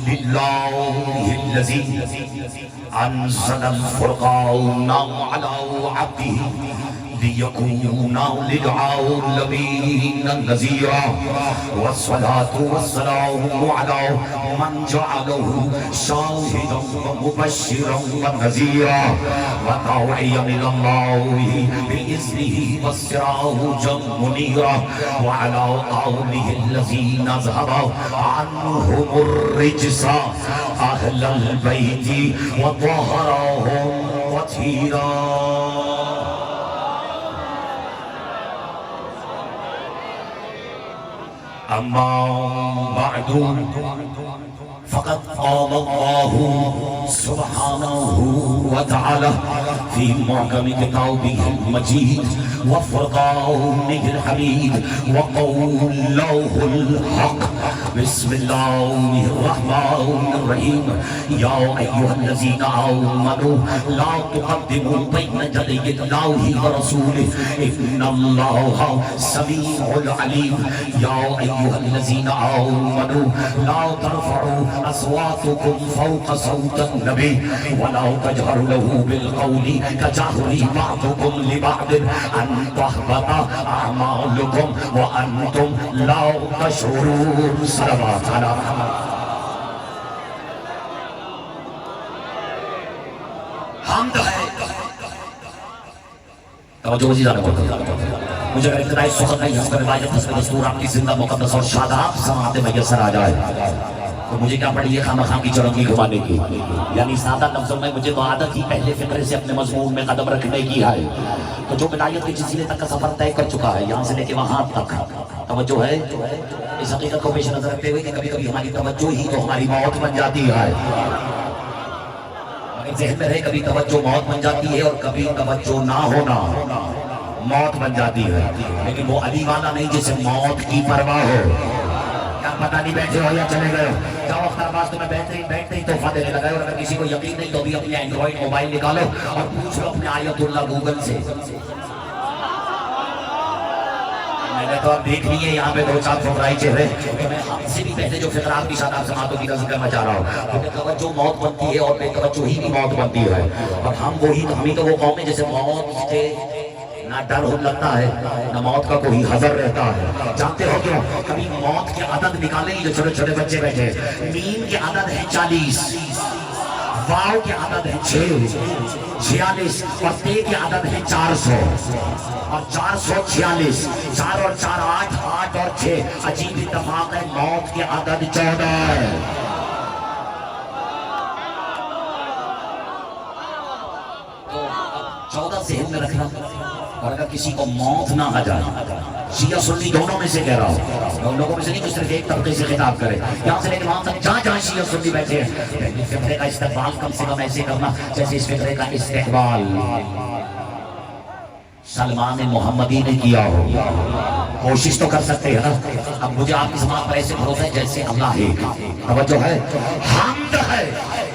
لله الذي أنزل الفرقان على عبده ليكون للعالمين نذيرا والصلاة والسلام على من جعله شاهدا ومبشرا ونذيرا وداعيا إلى الله بإذنه وسراجا منيرا وعلى آله الذين ذهب عنهم الرجس أهل البيت وطهرهم تطهيرا. أما بعد فقد قال الله سبحانه وتعالى في محكم كتابه المجيد وفرقانه الحميد وقوله الحق. بسم الله الرحمن الرحيم. يا أيها الذين آمنوا لا تقدموا بين يدي الله ورسوله إن الله سميع عليم. يا أيها الذين آمنوا لا ترفعوا أصواتكم فوق صوت النبي ولا تجهروا له بالقول كجهر بعضكم لبعض أن تحبط أعمالكم وأنتم لا تشعرون. صلوات على محمد. حمد ہے توجہ وزیر مجھے اگر ابتدائی سخت نہیں ہم روایت حسب دستور آپ کی زندہ مقدس اور شاداب سماعت میسر آ جائے تو مجھے کیا پڑی ہے خامہ خام کی چرنگی گھمانے کی. یعنی سادہ لفظوں میں مجھے تو عادت ہی پہلے فقرے سے اپنے مضمون میں قدم رکھنے کی ہے. تو جو بدایت کے جزیرے تک کا سفر طے کر چکا ہے یہاں سے لے کے وہاں تک توجہ ہے اس حقیقت کو پیش نظر رکھتے ہوئے کہ کبھی کبھی ہماری توجہ ہی تو ہماری موت بن جاتی ہے. ذہن میں رہے کبھی توجہ موت بن جاتی ہے اور کبھی توجہ نہ ہونا موت بن جاتی ہے. لیکن وہ علی والا نہیں جسے موت کی پرواہ ہو. کیا پتہ نہیں بیٹھے ہو یا چلے گئے ہو جاؤ اختر باز تمہیں بیٹھتے ہی تحفہ دینے لگا ہے. اور اگر کسی کو یقین نہیں تو بھی اپنے اینڈرائڈ موبائل نکالو اور پوچھ لو اپنے آیت اللہ گوگل سے. میں نے تو اب دیکھ لی ہے یہاں پہ دو چار فقرائی چہرے کہ میں ہم سے بھی پہلے جو فقرات کی شاداب سماعتوں کی ذکر کرنا چاہ رہا ہوں کیونکہ توجہ موت بنتی ہے اور بے توجہی بھی موت بنتی ہے. اور ہمیں تو وہ قوم ہے جیسے موت سے نہ ڈر ہو لگتا ہے نہ موت کا کوئی حذر رہتا ہے. جانتے ہو کیوں؟ کبھی موت کے عدد نکالیں جو چھوٹے چھوٹے بچے بیٹھے میم کے عدد ہے 40 واو کے عدد ہے 46 اور تے کے عدد ہے 400 اور 446. 4 اور 4 8 8 اور 6 عجیب اتفاق ہے موت کے عدد 14 ہے. 14 ذہن میں رکھنا. اور اگر کسی کو موت نہ آ جائے شیعہ سنی دونوں میں سے کہہ رہا ہوں ان لوگوں میں سے نہیں جو صرف ایک طبقے سے خطاب کرے یہاں سے لے کے وہاں تک جہاں شیعہ سنی بیٹھے ہیں فقرے کا استقبال کم سے کم ایسے کرنا جیسے اس فقرے کا استقبال سلمان محمدی نے کیا ہو. کوشش تو کر سکتے ہیں نا. اب مجھے آپ کی سماعت پر ایسے بھروسہ ہے جیسے اللہ ہے. توجہ ہے. حمد ہے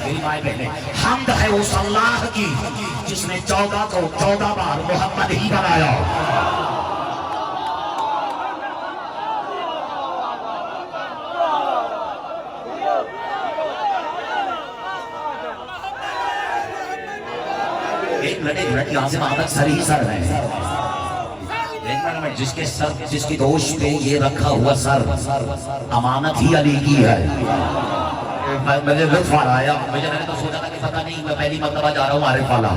میری مائیں بہنیں حمد ہے اس اللہ کی جس نے 14 کو 14 بار محمد ہی بنایا. ایک منٹ یہاں سے وہاں تک سر ہی سر ہے. جس کی دوش پہ یہ رکھا ہوا سر امانت ہی علی کی ہے. مجھے لطف آ رہا ہے. میں نے تو سوچا تھا کہ پتہ نہیں میں پہلی مرتبہ جا رہا ہوں عارف والا.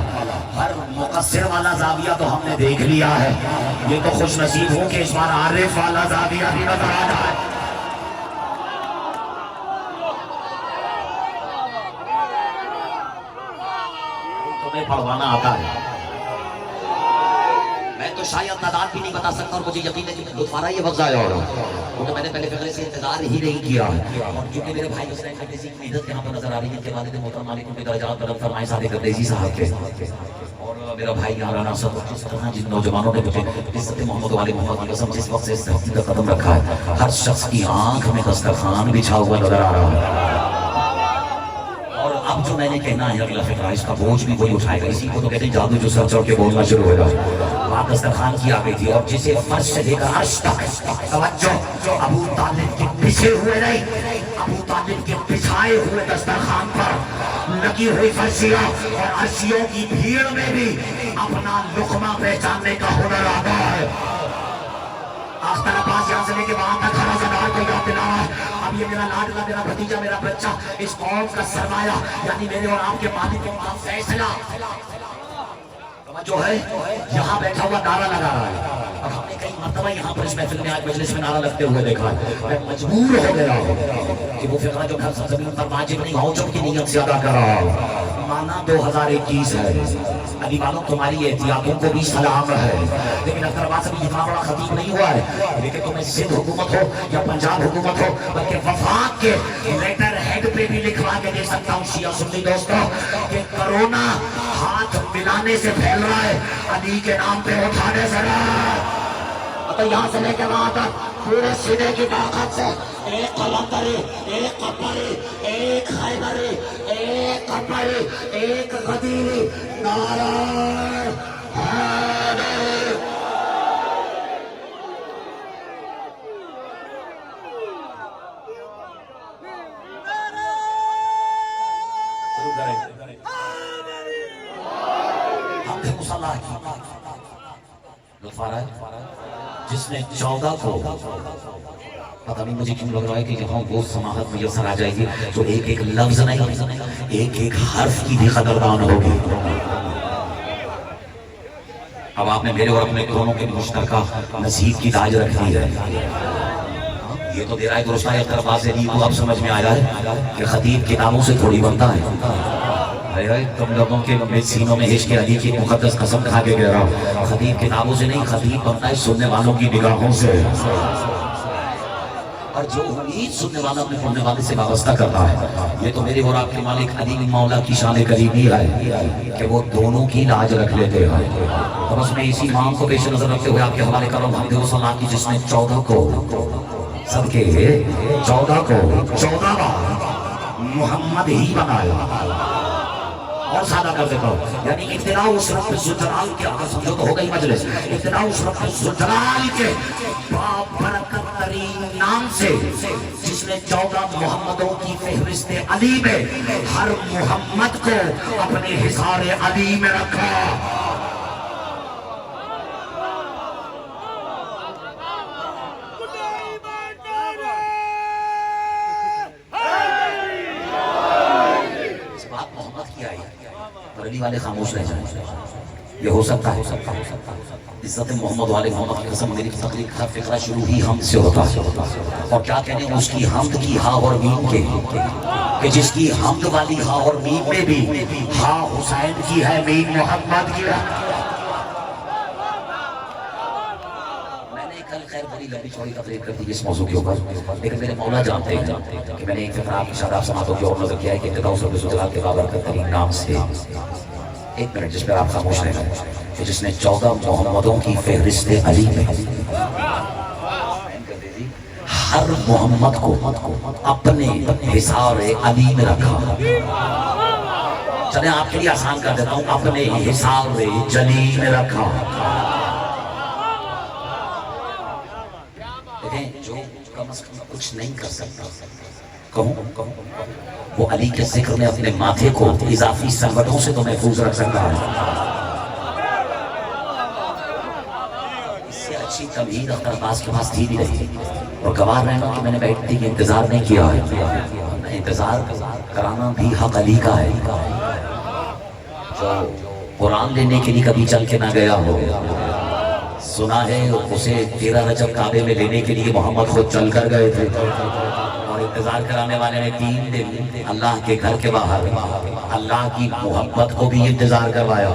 ہر مقصر والا زاویہ تو ہم نے دیکھ لیا ہے. یہ تو خوش نصیب ہوں کہ اس بار عارف والا زاویہ بھی نظر آ رہا ہے. تمہیں پڑھوانا آتا ہے. میں تو شاید تعداد بھی نہیں بتا سکتا اور مجھے یقین ہے کہ لطف آ رہا ہے یہ وقت ضائع ہو رہا ہے کیونکہ میں نے پہلے فقرے سے انتظار ہی نہیں کیا ہے. اور کیونکہ میرے بھائی حسین قدیسی کی عزت یہاں پر نظر آ رہی ہے کہ والد محترم مالک کے درجات بلند فرمائے صادق قدیسی صاحب کے اور میرا بھائی مولانا صاحب جس طرح جن نوجوانوں نے مجھے عزت محمد والے محمد کی قسم جس وقت سے اس دھرتی کا قدم رکھا ہے ہر شخص کی آنکھ میں دسترخوان بچھا ہوا نظر آ رہا ہے. اور اب جو میں نے کہنا ہے اگلا فقرہ اس کا بوجھ بھی وہی اٹھائے گا. اسی کو تو کہتے ہیں جادو جو سر چڑھ کے بولنا شروع ہو گا. وہاں دسترخوان کی آ گئی تھی اور جسے فرش سے لے کر عرش تک توجہ ابو طالب کے پیچھے ہوئے نہیں ابو طالب کے پیچھے بچھائے ہوئے دسترخوان پر لگی ہوئی فرشیاں اور عرشیوں کی بھیڑ میں بھی اپنا لقمہ پہچاننے کا ہنر آتا ہے. آختر عباس یہاں سے لے کے وہاں تک ہر زدار کو یاد دلانا. اب یہ میرا لاڈلا، میرا بھتیجا، میرا بچہ، اس قوم کا سرمایہ، یعنی میرے اور آپ کے مالک کا فیصلہ جو ہے یہاں بیٹھا ہوا نعرہ لگا رہا ہے. اور ہم نے کئی مرتبہ یہاں پر اس محفل میں آج مجلس میں نعرہ لگتے ہوئے دیکھا ہے. میں مجبور ہو گیا ہوں کہ وہ فقرہ جو گھر زمین پر واجب نہیں ہو کی نیت سے ادا کر رہا ہوں. مانا 2021 ہے. علی والوں تمہاری احتیاطوں کو بھی سلام ہے، لیکن اختر عباس ابھی اتنا بڑا خطیب نہیں ہوا ہے. لیکن تمہیں سندھ حکومت ہو یا پنجاب حکومت ہو، بلکہ وفاق کے لیٹر ہیڈ پہ بھی لکھوا کے دے سکتا ہوں شیعہ سنی دوستوں کہ کرونا ہاتھ ملانے سے پھیل رہا ہے، علی کے نام پہ اٹھانے سے رہا. تو یہاں سے لے کے وہاں تک پورے سینے کی طاقت سے ایک قلندری، ایک قبری، ایک خیبری، ایک قبری، ایک غدیری، نعرہ حیدر. شروع کریں. ہم نے مصالحہ کی لطف آ رہا ہے جس نے 14 کو پتہ نہیں مجھے کیوں لگ رہا ہے کہ یہاں وہ سماحت میسر آ جائے گی جو ایک ایک لفظ نہیں، ایک ایک حرف کی بھی قدردان ہوگی. اب آپ نے میرے اور اپنے دونوں کے مشترکہ نصیب کی تاج رکھ دی ہے. یہ تو دے رہا ہے درست ہے. اختر عباس علی کو اب سمجھ میں آیا ہے کہ خطیب کتابوں سے تھوڑی بنتا ہے. تم لوگوں کے سینوں میں عشق علی کی مقدس قسم کھا کے کہہ رہا ہوں، خطیب کتابوں سے نہیں، خطیب بنتا ہے سننے والوں کی نگاہوں سے. اور جو امید سننے والا اپنے پڑھنے والے سے وابستہ کرتا ہے، یہ تو میرے اور آپ کے مالک علی مولا کی شان قریبی ہے کہ وہ دونوں کی لاج رکھ لیتے ہیں. تو بس میں اسی امام کو پیش نظر رکھتے ہوئے آپ کے حوالے کر رہا ہوں حمد و ثنا کی، جس نے 14 کو صدقے 14 کو 14 بار محمد ہی بنایا. اور سادہ کر دیتا ہوں، یعنی ابتدا اس رب ذوالجلال کے، اگر سمجھو تو ہو گئی مجلس، ابتدا اس رب ذوالجلال کے بابرکت ترین نام سے جس نے 14 محمدوں کی فہرست علی میں ہر محمد کو اپنے حصار علی میں رکھا. علی والے خاموش رہ جائیں. یہ ہو سکتا ہے عزت محمد والے محمد کی قسم، میری تقریر کا فقرہ شروع ہی حمد سے ہوتا ہے. اور کیا کہنے اس کی حمد کی ہا اور میم کے، کہ جس کی حمد والی ہا اور میم میں بھی ہا حسین کی ہے، میم محمد کی ہے. میں نے کل خیر بڑی لمبی چوڑی تقریر کر دی اس موضوع کے اوپر، لیکن میرے مولا جانتے ہیں کہ میں نے ایک فقرہ آپ کی شاداب سماعتوں کی اور نظر کیا ہے کہ ابتدا اس رب ذوالجلال کے بابرکت ترین نام سے. ایک منٹ جس پر آپ خاموش رہ گئے، کہ جس نے 14 محمدوں کی فہرست علی میں ہر محمد کو اپنے حصار علی میں رکھا. چلیں آپ کے لیے آسان کر دیتا ہوں، اپنے حصار جلی میں رکھا. دیکھیں جو کم از کم کچھ نہیں کر سکتا، کہوں وہ علی کے ذکر میں اپنے ماتھے کو اضافی سنگتوں سے تو محفوظ رکھ سکتا ہے. اس سے اچھی تمہید اختر عباس کے پاس تھی بھی رہی. اور گواہ رہنا کہ میں نے بیٹھنے کی انتظار نہیں کیا ہے، انتظار کرانا بھی حق علی کا ہے. جو قرآن لینے کے لیے کبھی چل کے نہ گیا ہو، سنا ہے اسے 13 رجب کعبے میں لینے کے لیے محمد خود چل کر گئے تھے. انتظار کرانے والے نے 3 دن اللہ کے گھر کے باہر اللہ کی محبت کو بھی انتظار کروایا.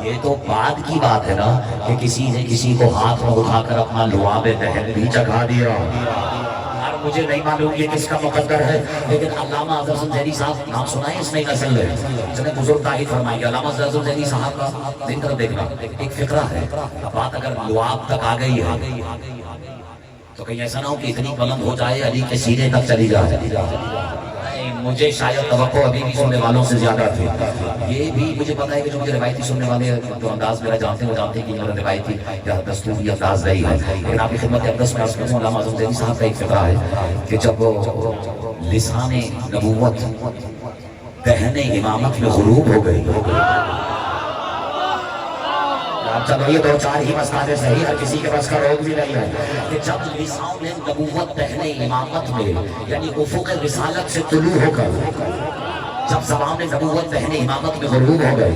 یہ تو بعد کی بات ہے نا کہ کسی نے کسی کو ہاتھ میں اٹھا کر اپنا لعاب دہن بھی چکھا دیا. مجھے نہیں معلوم یہ کس کا مقدر ہے، لیکن علامہ افضل زیدی صاحب نام سنا ہے اس نئی نسل میں، جنہیں بزرگ تعریف فرمائیں گے. علامہ افضل زیدی صاحب کا ذکر دیکھنا، ایک فقرہ ہے. بات اگر لعاب تک آ گئی ہے تو کہیں ایسا نہ ہو کہ اتنی بلند ہو جائے علی کے سینے تک چلی جائے. مجھے شاید توقع ابھی بھی سننے والوں سے زیادہ تھی. یہ بھی مجھے پتا ہے کہ جو مجھے روایتی سننے والے جو انداز میرا جانتے ہیں وہ جانتے ہیں کہ میرا روایتی یا دستوری انداز رہی ہے. لیکن آپ کی خدمت اقدس میں عرض کروں، علامہ افضل زیدی صاحب کا ایک فقرہ ہے کہ جب لسان نبوت دہن امامت میں غروب ہو گئی. چلو یہ 2-4 ہی مسئلے صحیح ہے، کسی کے بس کا روگ بھی نہیں ہے کہ جب لسان نبوت دہن امامت میں یعنی افق رسالت سے طلوع ہو کر جب زبان نبوت دہن امامت میں غروب ہو گئی.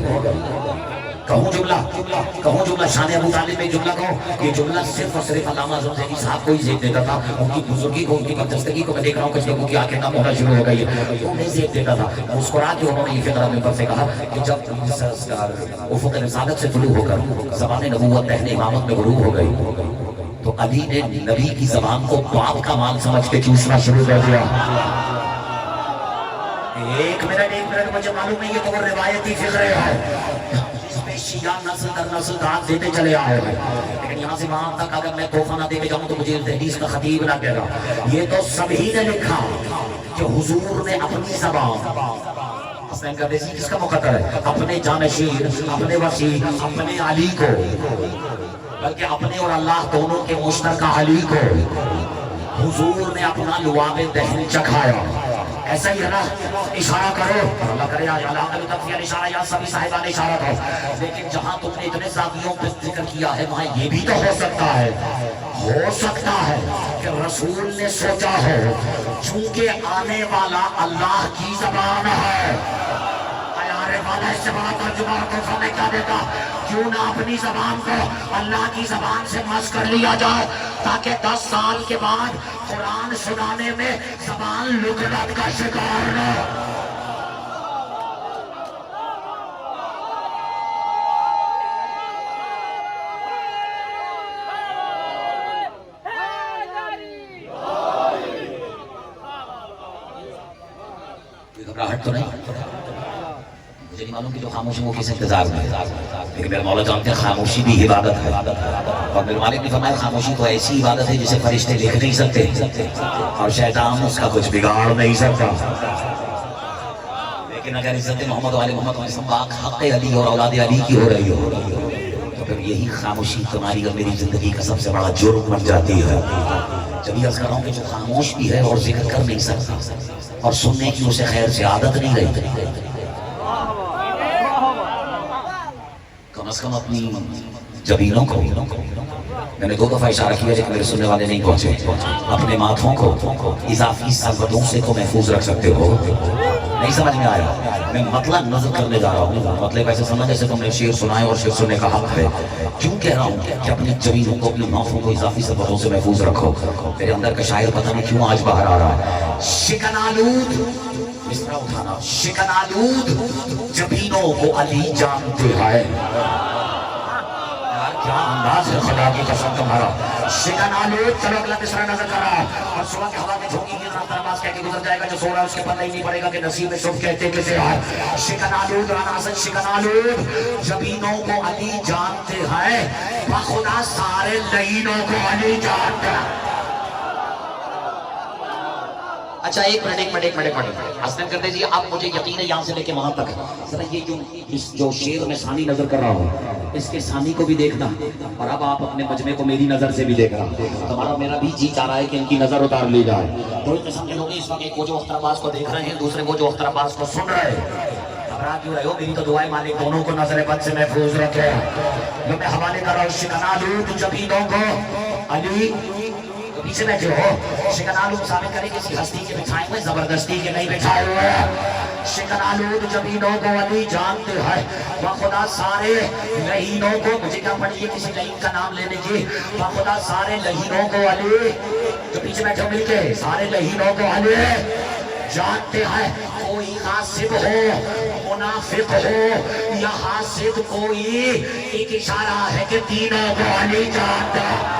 کہوں جملہ شان ابو طالب میں جملہ کہوں. یہ جملہ صرف اور صرف علامہ اعظم زیدی صاحب کو ہی زیب دیتا تھا. ان کی بزرگی کو، ان کی برجستگی کو میں دیکھ رہا ہوں کچھ لوگوں کی آنکھیں نم ہونا شروع ہو گئی ہے. انہیں زیب دیتا تھا. مسکرا کے انہوں نے یہ فقرہ ممبر سے کہا کہ جب افق رسالت سے طلوع ہو کر زبان نبوت دہن امامت میں غروب ہو گئی تو علی نے نبی کی زبان کو باپ کا مال سمجھ کے چوسنا شروع کر دیا. ایک منٹ مجھے معلوم نہیں، یہ تو روایتی فقرے ہے جس میں شیعہ نسل در نسل داد دیتے چلے آئے ہیں، لیکن یہاں سے وہاں تک اگر میں توفہ نہ دے کے جاؤں تو مجھے حدیث کا خطیب نہ کہے گا. یہ تو سبھی نے لکھا کہ حضور نے اپنی زبان حسین قادسی کس کا مقدر ہے، اپنے جانشین، اپنے وسیع، اپنے علی کو، بلکہ اپنے اور اللہ دونوں کے مشترکہ علی کو حضور نے اپنا لعاب دہن چکھایا. ایسا ہی ہے نا، اشارہ کرو اللہ کرے اشارہ یا سبھی صاحبان اشارہ کرو. لیکن جہاں تم نے اتنے زاویوں پہ ذکر کیا ہے وہاں یہ بھی تو ہو سکتا ہے کہ رسول نے سوچا ہو چونکہ آنے والا اللہ کی زبان ہے، آنے والا اس سے بڑا ترجمہ اور توفہ میں کیا دیتا، کیوں نہ اپنی زبان کو اللہ کی زبان سے مس کر لیا جائے تاکہ 10 سال کے بعد قرآن سنانے میں زبان لغت کا شکار نہ. گھبراہٹ تو نہیں، مجھے نہیں معلوم کہ جو خاموشی وہ کس انتظار میں ہے، لیکن میرے مولا جانتے ہیں خاموشی بھی عبادت ہے. اور میرے مالک نے فرمایا خاموشی تو ایسی عبادت ہے جسے فرشتے لکھ نہیں سکتے اور شیطان اس کا کچھ بگاڑ نہیں سکتا. لیکن اگر عزت محمد و آل محمد باق حق علی اور اولاد علی کی ہو رہی ہو تو پھر یہی خاموشی تمہاری اور میری زندگی کا سب سے بڑا جرم بن جاتی ہے. جب یہ عرض کر رہا ہوں کہ جو خاموش بھی ہے اور ذکر کر نہیں سکتا اور سننے کی اسے خیر سے عادت نہیں رہی، کم از کم اپنی جبینوں کو، میں نے 2 دفعہ اشارہ کیا لیکن میرے سننے والے نہیں پہنچے، اپنے ماتھوں کو اضافی سربتوں سے کو محفوظ رکھ سکتے ہو. نہیں سمجھ میں آیا؟ میں مطلب نظر کرنے جا رہا ہوں. مطلب ایسے سمجھ جیسے تم نے شعر سنائے اور شعر سننے کا حق ہے. کیوں کہہ رہا ہوں کہ اپنی جبینوں کو، اپنے ماتھوں کو اضافی سربتوں سے محفوظ رکھو. میرے اندر کا شاعر پتہ نہیں کیوں آج باہر آ رہا ہے. شکن آلود مصرع اٹھانا، شکن آلود جبینوں کو علی جانتے ہیں. کیا انداز ہے خدا کی قسم تمہارا. شکن آلود، چلو اگلا مصرع نظر کر رہا ہے. اور صبح کے ہوا میں جھونکی کی طرف نماز کہہ کے گزر جائے گا، جو سو رہا ہے اس کے پتہ ہی نہیں پڑے گا کہ نصیب میں شب کہتے کسے آئے. شکن آلود رانا حسن، شکن آلود جبینوں کو علی جانتے ہیں، بخدا سارے لعینوں کو علی جانتے ہیں. اچھا ایک منٹ حسن کر دیجیے آپ، مجھے یقین ہے یہاں سے لے کے وہاں تک ذرا یہ جو شعر میں ثانی نظر کر رہا ہوں اس کے ثانی کو بھی دیکھنا، اور اب آپ اپنے مجمع کو میری نظر سے بھی دیکھنا. تمہارا میرا بھی جی چاہ رہا ہے کہ ان کی نظر اتار لی جائے. دو قسم کے لوگ اس وقت، ایک وہ جو اختر عباس کو دیکھ رہے ہیں، دوسرے وہ جو اختر عباس کو سن رہے ہیں. گھبرا کیوں رہے ہو؟ میری تو دعائیں مالک دونوں کو نظر بد سے محفوظ رکھے. جو میں حوالے کر رہا ہوں، شکن آلود جبینوں کو علی، پیچھے بیٹھے ہو. شکن آلود ثابت کرے کسی ہستی کے بٹھائے ہوئے، زبردستی کے نہیں بٹھائے ہوئے. شکن آلود جبینوں کو علی جانتے ہیں، بخدا سارے لعینوں کو، مجھے کیا پڑی ہے کسی لعین کا نام لینے کی، بخدا سارے لعینوں کو علی، جو پیچھے بیٹھے مل کے سارے لعینوں کو علی جانتے ہیں. کوئی حاسد ہو، منافق ہو یا حاسد کوئی، ایک اشارہ ہے کہ تینوں کو علی جانتے ہیں.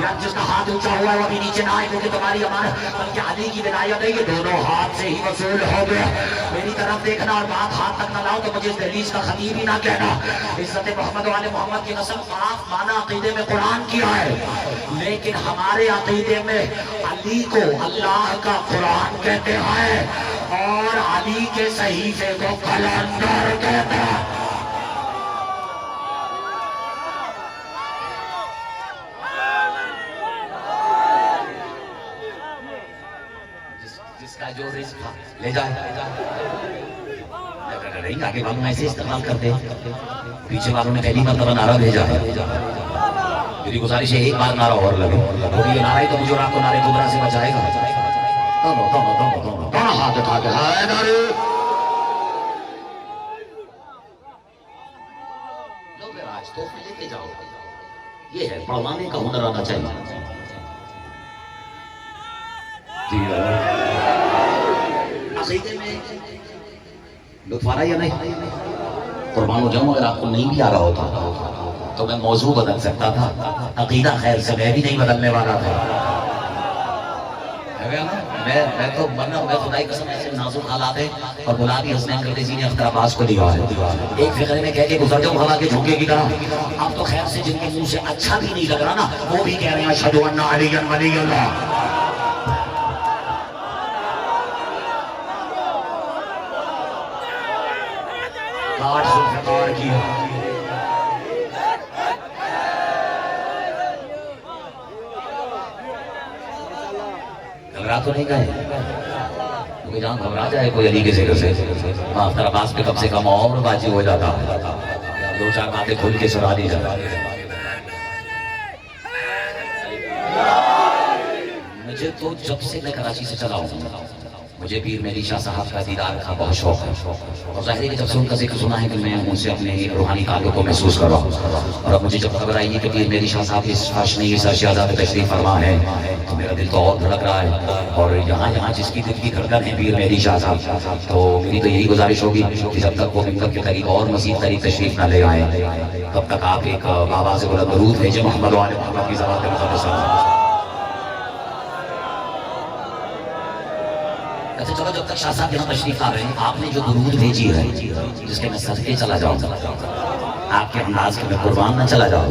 یا جس کا ہاتھ اونچا ہوا ہے وہ ابھی نیچے نہ آئے کیونکہ تمہاری امانت بلکہ علی کی ولایت ہے، یہ دونوں ہاتھ سے ہی وصول ہو گئے. میری طرف دیکھنا اور بات ہاتھ تک نہ لاؤ تو مجھے اس دہلیز کا خطیب ہی نہ کہنا. عزت محمد و آل محمد کی قسم صاف مانا عقیدے میں قرآن کیا ہے، لیکن ہمارے عقیدے میں علی کو اللہ کا قرآن کہتے ہیں اور علی کے صحیفے کو کلندر کہتے ہیں. جس کا جو رزق تھا لے جائے. آگے والوں ایسے استعمال کرتے ہیں، پیچھے والوں نے پہلی مرتبہ نعرہ بھیجا ہے. میری گزارش ہے ایک بار نعرہ اور لگے، کیونکہ یہ نعرہ ہی تو مجھے اور آپ کو نعرے کبرا سے بچائے گا. دونوں ہاتھ اٹھا کے حیدر لو میرا آج تحفے لے کے جاؤ. یہ ہے پڑھوانے کا ہنر آنا چاہیے. عقیدے میں لطف آ رہا ہے یا نہیں؟ قربان ہو جاؤں اگر آپ کو نہیں بھی آ رہا ہوتا تو میں موضوع بدل سکتا تھا. عقیدہ خیر سے میں بھی نہیں بدلنے والا تھا. میں تو بننا میں خدائی قسم ایسے نازک حالات ہیں اور بلا بھی حسنین قرطیزی نے اختر عباس کو دیا ہے. ایک فقرے میں کہہ کے گزر جاؤں ہوا کے جھونکے کی طرح. اب تو خیر سے جن کے منہ سے اچھا بھی نہیں لگ رہا نا وہ بھی کہہ رہے ہیں اشہدو ان علی ولی اللہ. کاٹ ذوالفقار کی گھبرا تو نہیں گئے کیونکہ جہاں گھبرا جائے کوئی علی کے ذکر سے اختر عباس پہ کم سے کم اور باجی ہو جاتا. دو چار باتیں کھل کے سنا دی جاتا. مجھے تو جب سے میں کراچی سے چلا ہوں مجھے پیر مہدی شاہ صاحب کا دیدار کا بہت شوق ہے اور ظاہر ہے کہ جب سے ان کا ذکر سنا ہے کہ میں ان سے اپنے روحانی تعلق کو محسوس کر رہا ہوں. اور اب مجھے جب خبر آئی ہے کہ پیر مہدی شاہ صاحب اس فرش میں یہ سرشہزاد تشریف فرما ہے تو میرا دل تو اور دھڑک رہا ہے. اور یہاں جہاں جس کی دل کی دھڑکن ہے پیر مہدی شاہ صاحب تو میری تو یہی گزارش ہوگی کہ جب تک وہ ممبر کے قریب اور مزید قریب تشریف نہ لے آئیں تب تک آپ ایک آواز بلند درود بھیجیں محمد و آل محمد کی ذات مقدس. اچھا چلو جب تک شاہ صاحب یہاں تشریف آ رہے ہیں آپ نے جو درود بھیجی ہے جس کے میں صدقے چلا جاؤں آپ کے انداز کے میں قربان نہ چلا جاؤں.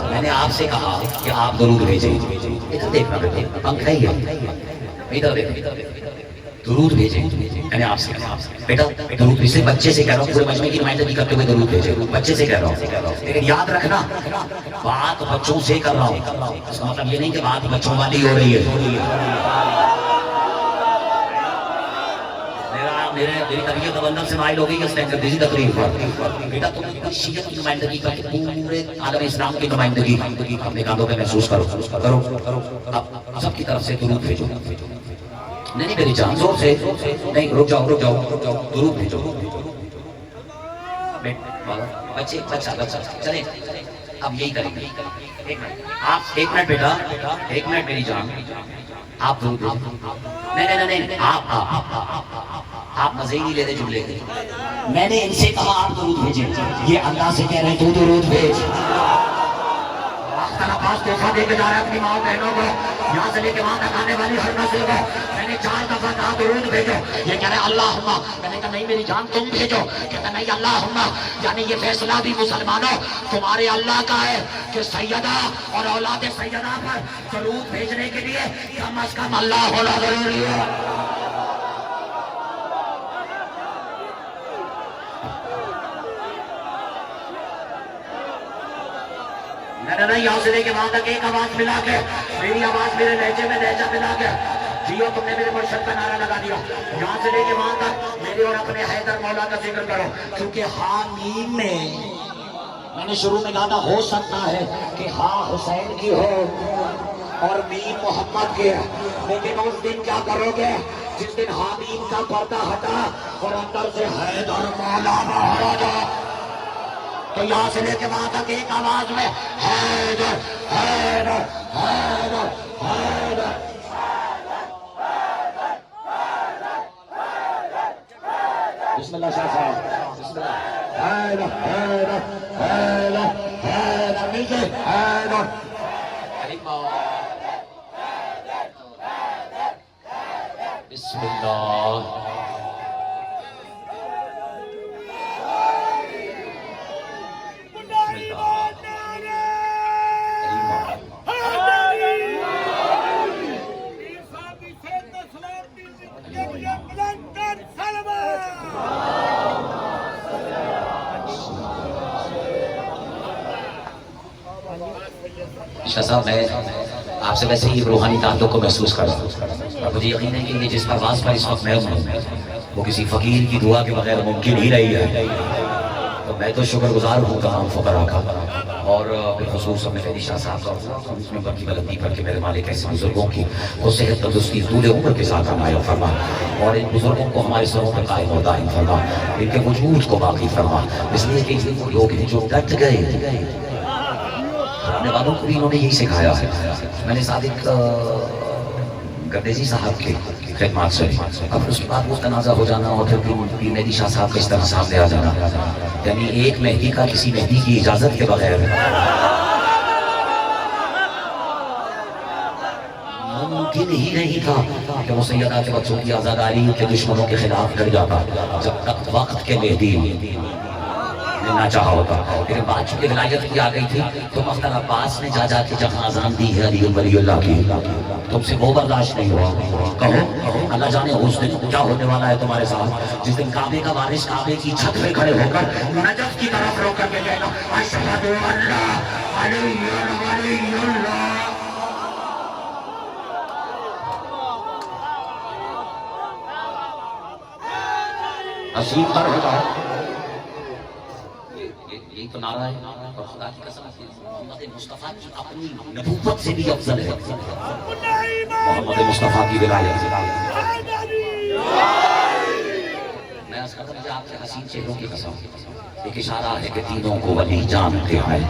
میں نے آپ سے کہا کہ آپ درود بھیجیں. ادھر دیکھنا بیٹے پنکھ ہے ہی ہے ادھر دیکھ درود بھیجیں. میں نے آپ سے کہا بیٹا درود بھیجیں. بچے سے کہہ رہا ہوں پورے مجمع کی نمائندگی کرتے ہوئے درود بھیجیں. بچے سے کہہ رہا ہوں لیکن یاد رکھنا بات بچوں سے کر رہا ہوں. اس کا مطلب یہ نہیں کہ بات بچوں والی ہو رہی ہے. میری طبیعت بندر سے مائل ہو گئی ہے دیسی تقریر پر. بیٹا تم شیعت کی نمائندگی کر کے پورے عالم اسلام کی نمائندگی اپنے کاندھوں پہ محسوس کرو. اب سب کی طرف سے درود بھیجو. نہیں میری جان زور سے نہیں رک جاؤ درود بھیجو. بچے بچہ چلیں اب یہی کریں گے. آپ ایک منٹ بیٹا ایک منٹ میری جان آپ درود بھیجو. نہیں آپ مزے ہی نہیں لیتے جملے کے. میں نے ان سے کہا آپ درود بھیجیں. یہ اللہ سے کہہ رہے ہیں تو درود بھیج. عباس تحفہ دے کے جا رہا ہے اپنی ماں بہنوں کو یہاں سے لے کے وہاں تک آنے والی ہر نسل کو. میں نے 4 دفعہ کہا درود بھیجو. یہ کہہ رہے اللہم. میں نے کہا نہیں میری جان تم بھیجو. کہتا نہیں اللہم. یعنی یہ فیصلہ بھی مسلمانوں تمہارے اللہ کا ہے کہ سیدہ اور اولاد سیدہ پر درود بھیجنے کے لیے کم از کم اللہ ہونا ضروری ہے. نہیں یہاں سے لے کے وہاں تک ایک آواز ملا کے میری آواز میرے لہجے میں لہجہ ملا کے جیو تم نے میرے مرشد کا نعرہ لگا دیا. یہاں سے لے کے وہاں تک میرے اور اپنے حیدر مولا کا ذکر کرو کیونکہ حامیم میں نے شروع میں کہا تھا ہو سکتا ہے کہ ہاں حسین کی ہو اور میم محمد کی ہے لیکن اس دن کیا کرو گے جس دن حامیم کا پردہ ہٹا اور اندر سے حیدر مولا باہر آ جا تو یہاں سے لے کے وہاں تک ایک آواز میں حیدر حیدر حیدر حیدر. بسم اللہ شاہ صاحب بسم اللہ. حیدر حیدر حیدر حیدر نیچے حیدر. بسم اللہ. شاہ صاحب میں آپ سے ویسے ہی روحانی تعلق کو محسوس کر رہا ہوں اور مجھے یقین ہے کہ یہ جس پرواز پر اس وقت میں ہوں وہ کسی فقیر کی دعا کے بغیر ممکن ہی نہیں ہے. تو میں تو شکر گزار ہوں تمام فقراء کا اور بالخصوص اپنے فیضی شاہ صاحب کا اس میں برکی بلندی پر کے میرے مالک ایسے بزرگوں کی وہ صحت تندرستی طول عمر کے ساتھ عنایت فرما اور ان بزرگوں کو ہمارے سروں پر قائم و دائم فرما ان کے وجود کو باقی فرما اس لیے کہ وہ لوگ ہیں جو ڈٹ گئے اپنے والوں کو بھی انہوں نے یہی سکھایا ہے. میں نے صادق گردیزی صاحب کے خدمات سے اب اس کے بعد وہ تنازع ہو جانا اور پھر پیر مہدی شاہ صاحب کا اس طرح سامنے آ جانا یعنی ایک مہدی کا کسی مہدی کی اجازت کے بغیر ممکن ہی نہیں تھا کہ وہ سیدہ کے بچوں کی آزاداری کے دشمنوں کے خلاف لڑ جاتا جب تک وقت کے مہدی نہ چاہا ہوتا. لیکن بات چونکہ ولایت کی آ گئی تھی تو مختار عباس نے جا کے جہاں اذان دی ہے علی ولی اللہ کی تم سے وہ برداشت نہیں ہوا. کہو اللہ جانے اس دن کیا ہونے والا ہے تمہارے ساتھ جس دن کعبے کا وارث کعبے کی چھت پہ کھڑے ہو کر نجف کی طرف رو کر کے کہنا اشہد ان لا علی ولی اللہ. عصیب پر ہوتا یہی تو نعرہ ہے اور خدا کی قسم محمد مصطفیٰ کی اپنی نبوت سے بھی افضل ہے محمد مصطفیٰ کی ولایت. میں عرض کرتا ہوں آپ کے حسین چہروں کی قسم ایک اشارہ ہے کہ تینوں کو ولی جانتے ہیں.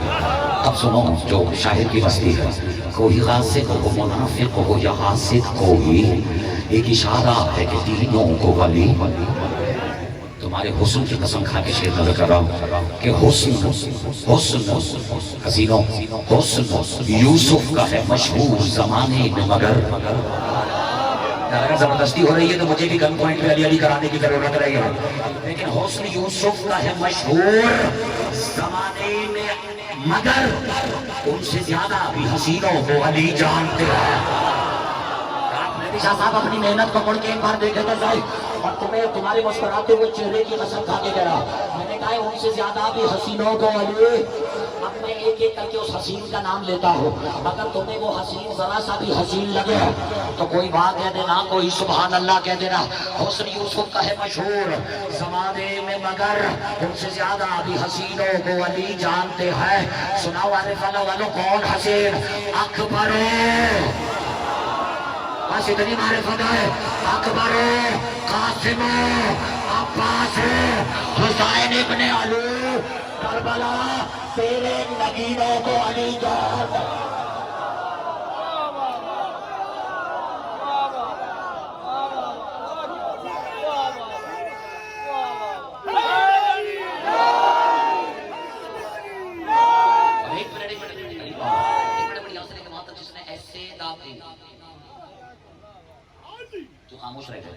اب سنو جو شاعر کی مستی ہے کوئی غاصب ہو منافق ہو یا حاسد کوئی ایک اشارہ ہے کہ تینوں کو ولی تمہارے حسن کی قسم کھا کے شعر نظر کر رہا ہوں کہ حسن حسینوں حسن یوسف کا ہے مشہور زمانے میں مگر اگر زبردستی ہو رہی ہے تو مجھے بھی گن پوائنٹ پہ علی علی کرانے کی ضرورت رہی ہے لیکن حسن یوسف کا ہے مشہور زمانے میں مگر ان سے زیادہ بھی حسینوں کو علی جانتے ہیں. شاہ صاحب اپنی محنت کو مڑ کے ایک بار دیکھے تو صحیح اور تمہیں تمہارے مسکراتے ہوئے چہرے کی قسم کھا کے کہا میں نے کہا ان سے زیادہ بھی حسینوں کو علی. اب میں ایک ایک کر کے اس حسین کا نام لیتا ہوں اگر تمہیں وہ حسین ذرا سا بھی حسین لگے تو کوئی بات کہہ دینا کوئی سبحان اللہ کہہ دینا. حسن یوسف کا ہے مشہور زمانے میں مگر ان سے زیادہ بھی حسینوں کو علی جانتے ہیں. سناؤ عارف والوں کون حسین اکبر بس اتنی معرفت ہے اکبر قاسم عباس حسین ابن علی کربلا تیرے نگینوں کو علی جان. خاموش رہ گئے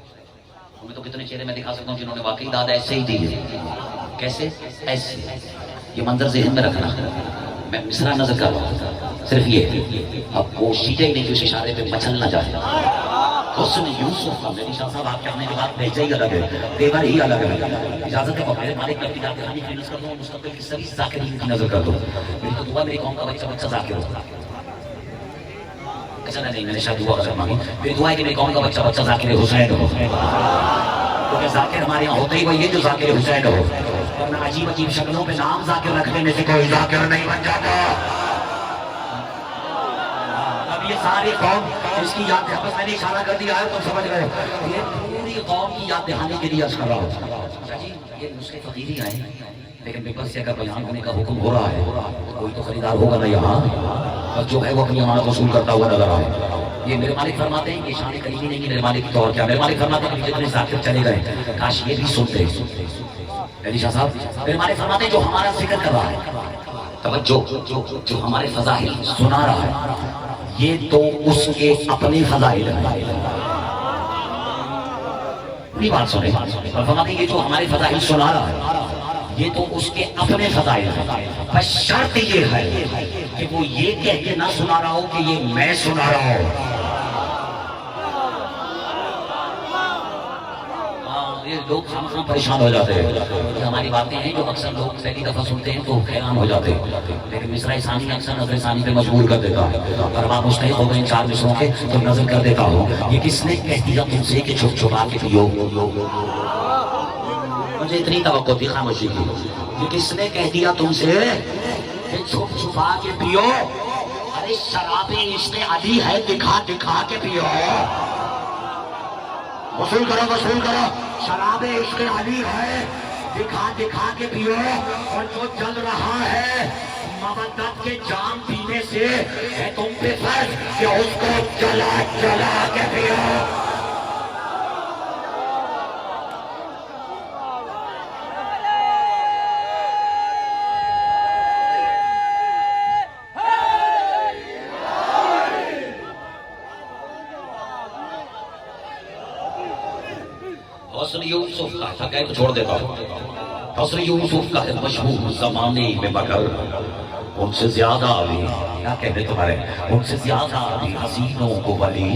انہیں تو کتنے چہرے میں دکھا سکتا ہوں جنہوں نے واقعی داد ایسے ہی دی ہے. کیسے ایسے یہ منظر ذہن میں رکھنا میں مصرع نظر کر رہا ہوں صرف یہ اب کوشش ہی نہیں کہ اس اشارے پہ مچل نہ جائے. حسن یوسف کا میری شاہ صاحب آپ کے آنے کے بعد بھیجا ہی الگ ہے تیور ہی الگ ہے. اجازت ہے میرے مالک میں اپنی ذات دہانی کی نظر کر دوں مستقبل کی سبھی ذاکرین کی نظر کر دوں. میری تو دعا میری قوم کا بچہ ذاکر ہو. اچھا نہیں میں نے شاید دعا کا مانگی میری دعا ہے کہ میری قوم کا بچہ ذاکر حسین ہو کیونکہ ذاکر ہمارے یہاں ہوتے ہی وہی ہے جو ذاکر حسین ہو ورنہ عجیب عجیب شکلوں پہ نام ذاکر رکھ دینے سے کوئی ذاکر نہیں بن جاتا. اب یہ ساری قوم اس کی یاد دہانی میں نے اشارہ کر دیا ہے تم سمجھ گئے یہ پوری قوم کی یاد دہانی کے لیے عرض کر رہا ہوں. یہ نسخے فقیری آئے لیکن پیپر سے اگر بیان ہونے کا حکم ہو رہا ہے کوئی تو خریدار ہوگا نا یہاں اور جو ہے وہ اپنی امانت وصول کرتا ہوا نظر آئے. یہ میرے مالک فرماتے ہیں کہ شان قریبی نہیں میرے مالک کی طور کیا میرے مالک فرماتے ہیں کہ جتنے ذاکر چلے گئے کاش یہ بھی سنتے. علی شاہ صاحب میرے مالک فرماتے ہیں جو ہمارا ذکر کر رہا ہے توجہ جو ہمارے فضائل سنا رہا ہے یہ تو اس کے اپنے فضائل ہیں اپنی بات سنیں اور فرماتے ہیں یہ جو ہمارے فضائل سنا رہا ہے یہ تو اس کے اپنے فضائل ہیں، بس شرط یہ ہے کہ وہ یہ کہہ کے نہ سنا رہا ہو کہ یہ میں سنا رہا ہوں۔ یہ لوگ خامخواہ پریشان ہو جاتے ہیں، یہ ہماری باتیں ہیں جو اکثر لوگ پہلی دفعہ سنتے ہیں تو حیران ہو جاتے ہیں، لیکن مصرع ثانی اکثر نظر ثانی پہ مجبور کر دیتا ہے۔ اور آپ مستحق ہو گئے ان 4 مصروں کے تو نظر کر دیتا ہوں، یہ کس نے کہہ دیا تم سے کہ چھپ چھپا کے پیو؟ مجھے اتنی توقع تھی خاموشی کی، یہ کس نے کہہ دیا تم سے کہ چھپ چھپا کے پیو؟ ارے شراب عشق علی ہے، دکھا دکھا کے پیو، وصول کرو، شراب عشق علی ہے، دکھا دکھا کے پیو، اور جو جل رہا ہے مودت کے جام پینے سے ہے تم پہ فرض کہ اس کو جلا جلا کے پیو۔ حسن یوسف کا تھا کہ چھوڑ دیتا ہوں، حسن یوسف کا ہے مشہور زمانے میں، مگر ان سے زیادہ علی، کیا کہتے تمہارے، ان سے زیادہ علی حسینوں کو ولی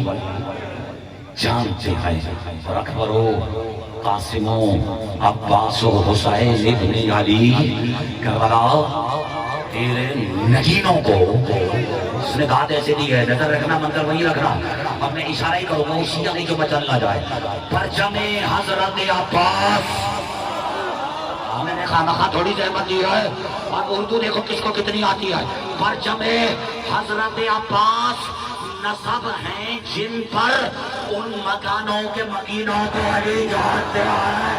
جانتے ہیں، اور اکبر و قاسم و عباس و حسین ابن علی کربلا تیرے نگینوں کو، اس نے کہا ایسے نہیں ہے، نظر رکھنا منظر وہیں رکھنا، اور میں اشارہ ہی کروں گا اسی علی جو بچل نہ جائے، پرچم حضرت عباس، میں نے خامخواہ تھوڑی زحمت دی ہے، اور اردو دیکھو کس کو کتنی آتی ہے، پرچم حضرت عباس نصب ہیں جن پر ان مکانوں کے مکینوں کو علی جانتے ہیں۔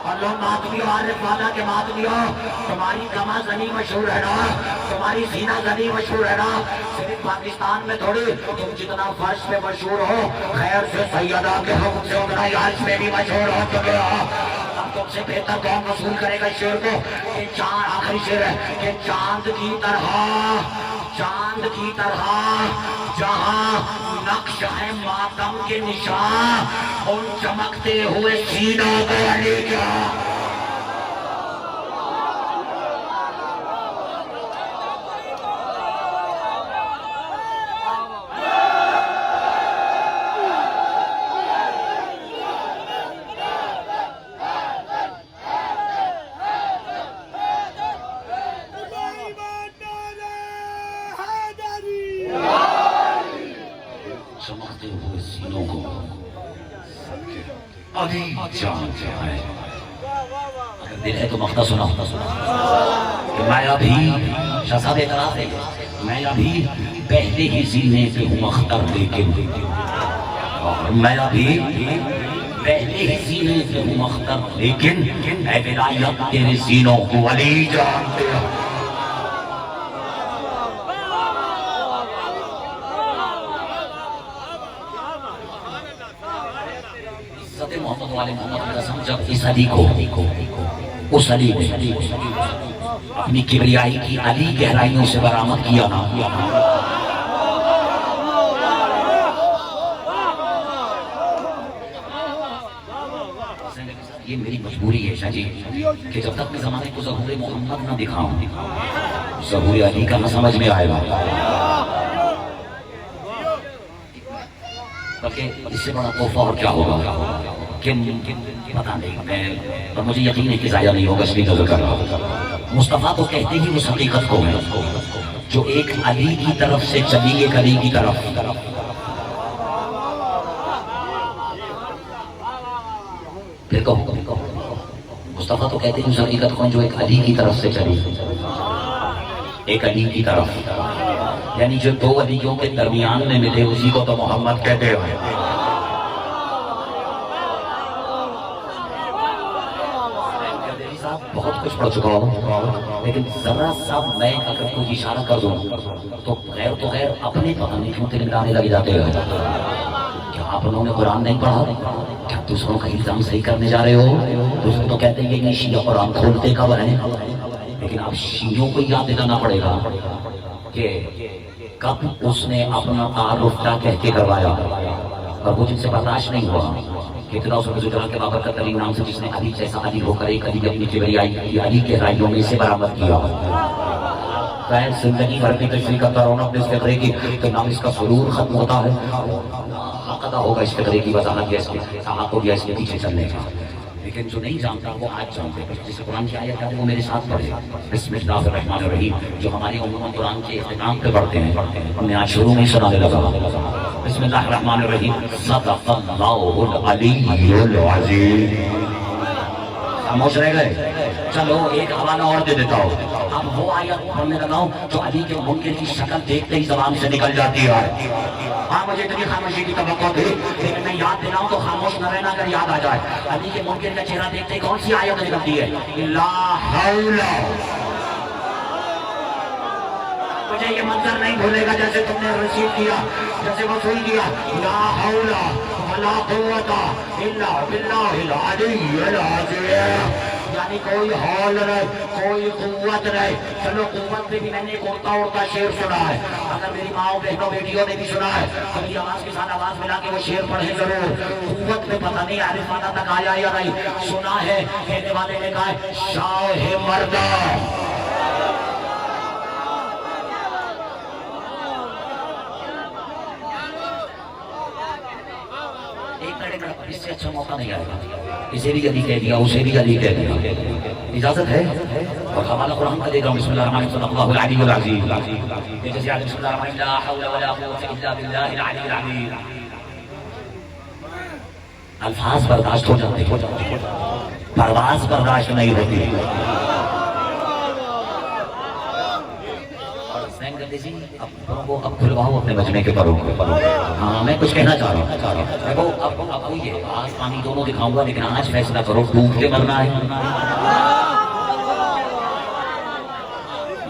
اور لوگ ماتمی عارف والا کے ماتمیوں، تمہاری گما زنی مشہور ہے نا، تمہاری زینہ زنی مشہور ہے نا، صرف پاکستان میں تھوڑی، تم جتنا فرش پہ مشہور ہو خیر سے سیدہ کے حکم سے اتنا یارش میں بھی مشہور ہو چکے ہو۔ اب تم سے بہتر کون وصول کرے گا شعر کو کہ چاند، آخری شعر ہے کہ چاند کی طرح جہاں نقش ہے ماتم کے نشان، ان چمکتے ہوئے سینوں کو علی کیا۔ چمکتے ہوئے سینوں کو علی جانتے ہیں۔ اگر دل ہے تو مقطع سنا کہ میں ابھی شہزاد اعتراف ہے، میں ابھی پہلے ہی سینے پہ ہوں اختر، لیکن میں ابھی پہلے ہی سینے پہ ہوں اختر، لیکن اے ولایت تیرے سینوں کو علی جانتے ہیں۔ محمد والے محمد کی قسم، جب اس علی کو، اس علی نے اپنی کبریائی کی علی گہرائیوں سے برآمد کیا نا، یہ میری مجبوری ہے شاہ جی کہ جب تک میں زمانے کو ظہور محمد نہ دکھاؤں ظہور علی کا نہ سمجھ میں آئے گا، بلکہ اس سے بڑا تحفہ اور کیا ہوگا کہ پتہ نہیں، میں اور مجھے یقین ہے کہ ضائع نہیں ہوگا، اس لیے نظر کر رہا ہوں۔ مصطفیٰ تو کہتے ہی اس حقیقت کو ہے جو ایک علی کی طرف سے چلی ایک علی کی طرف، پھر کہو مصطفیٰ تو کہتے ہیں اس حقیقت کو جو ایک علی کی طرف سے چلی ایک علی کی طرف، یعنی جو دو علیوں کے درمیان میں ملے اسی کو تو محمد کہتے ہیں۔ بہت کچھ پڑھ چکا ہوں، لیکن ذرا سا میں اگر کچھ اشارہ کر دوں تو غیر اپنے پتہ نہیں کیوں تلنگانے لگ جاتے ہیں۔ کیا آپ انہوں نے قرآن نہیں پڑھا؟ کیا دوسروں کا الزام صحیح کرنے جا رہے ہو؟ دوسروں تو کہتے ہیں یہ شیعہ قرآن کھولتے کب ہیں، لیکن اب شیعوں کو یاد دلانا پڑے گا کہ کب اس نے اپنا تعارف کیا کہہ کے کروایا، اور وہ جن سے برداشت نہیں ہوا ابتدا سورۃ الحجرات کے بابرکت ترین نام سے جس نے علی جیسا علی ہو کر ایک علی اپنی کبریائی علی کے رائیوں میں سے برآمد کیا غیر زندگی بھر کی تشریح کرتا رہنا اپنے اس فقرے کی تو نام اس کا سرور ختم ہوتا ہے حق ادا ہوگا اس فقرے کی وضاحت یا اس کے حق ہو گیا اس کے پیچھے چلنے کا لیکن جو نہیں جانتا وہ آج جانتے جسے قرآن کی آیت ہے وہ میرے ساتھ پڑھے بسم اللہ الرحمن الرحیم جو ہماری عموماً قرآن کے اختتام پہ پڑھتے ہیں ہم نے آج شروع میں سنانے لگا بسم اللہ الرحمن الرحیم صدق اللہ العلی العظیم خاموش رہ گئے چلو ایک حوالہ اور دے دیتا ہوں اب وہ آیت پڑھنے لگا ہوں جو علی کے منکر کی شکل دیکھتے ہی زبان سے نکل جاتی ہے ہاں مجھے اتنی خاموشی کی توقع تھی لیکن میں یاد دلاؤں تو خاموش نہ رہنا اگر یاد آ جائے علی کے منکر کا چہرہ دیکھتے ہی کون سی آیت نکلتی ہے لا حول مجھے یہ منظر نہیں بھولے گا جیسے تم نے رسیو کیا جیسے وصول کیا لا حول ولا قوت الا باللہ العلی العظیم یعنی کوئی حول نہیں کوئی قوت نہیں چلو قوت پہ بھی میں نے ایک اڑتا شعر سنا ہے اگر میری ماں بہنوں بیٹیوں نے بھی سنا ہے کبھی آواز کے ساتھ آواز ملا کے وہ شعر پڑھیں ضرور قوت پہ پتہ نہیں عارفانہ تک آیا یا نہیں سنا ہے کہنے والے نے کہا ہے شاہ مردہ اس سے اچھا موقع نہیں آئے گا اسے بھی علی کہہ دیا اسے بھی علی کہہ دیا اجازت ہے اور حوالہ قرآن کا دے گا بسم اللہ الرحمن الرحیم صدق اللہ العلی العظیم جیسے بسم اللہ الرحمن الرحیم لا حول ولا قوت الا باللہ العلی العظیم الفاظ برداشت ہو جاتے پرواز برداشت نہیں ہوتی اب کھلواؤ اپنے مجمع کے پروں ہاں میں کچھ کہنا چاہ رہا ہوں اب یہ آج پانی دونوں دکھاؤں گا لیکن آج فیصلہ کرو ڈوب کے مرنا ہے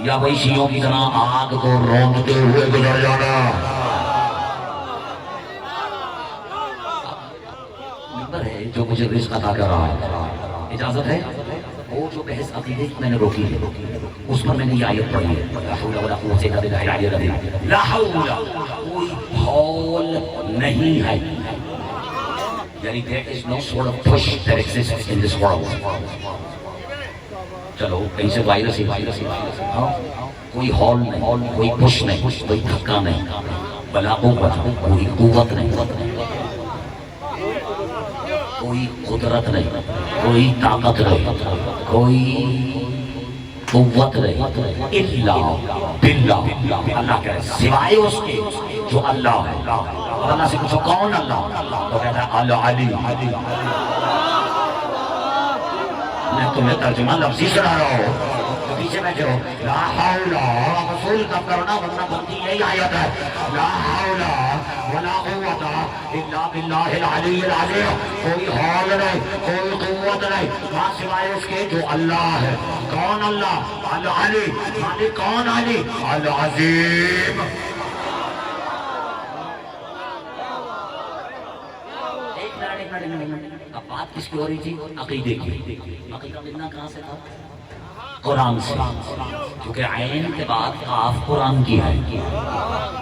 یا وہی شیعوں کی طرح آگ کو رونگتے ہوئے گزر جانا نمبر ہے جو مجھے رزق عطا کر رہا ہے اجازت ہے وہ جو بحث عقیدے کی میں نے روکی ہے اس پر میں نے یہ آیت پڑھی ہے لا حول ولا قوت الا باللہ العلی العظیم لا حول کوئی حول نہیں ہے یعنی there is no sort of push that exists in this world چلو کہیں سے وائرس ہی کوئی حول نہیں کوئی پش نہیں کوئی دھکا نہیں بلا قوت کوئی قوت نہیں کوئی قدرت نہیں کوئی طاقت نہیں کوئی قوت نہیں الا باللہ اللہ کہے سوائے اس کے جو اللہ ہے اللہ سے پوچھو کون اللہ تو کہتا ہے العلی میں تمہیں ترجمہ لفظی سنا رہا ہوں پیچھے بیٹھے ہو لا حول رسول کب کرنا ورنہ بنتی یہی آیت ہے لا حول ولا قوت الا باللہ العلی العظیم کوئی حول نہیں کوئی قوت نہیں ماں سوائے اس کے جو اللہ ہے کون اللہ العلی یعنی کون علی العظیم اب بات کس کی ہو رہی تھی عقیدے کی عقیدہ ملنا کہاں سے تھا قرآن سے کیونکہ عین کے بعد کاف قرآن کی ہے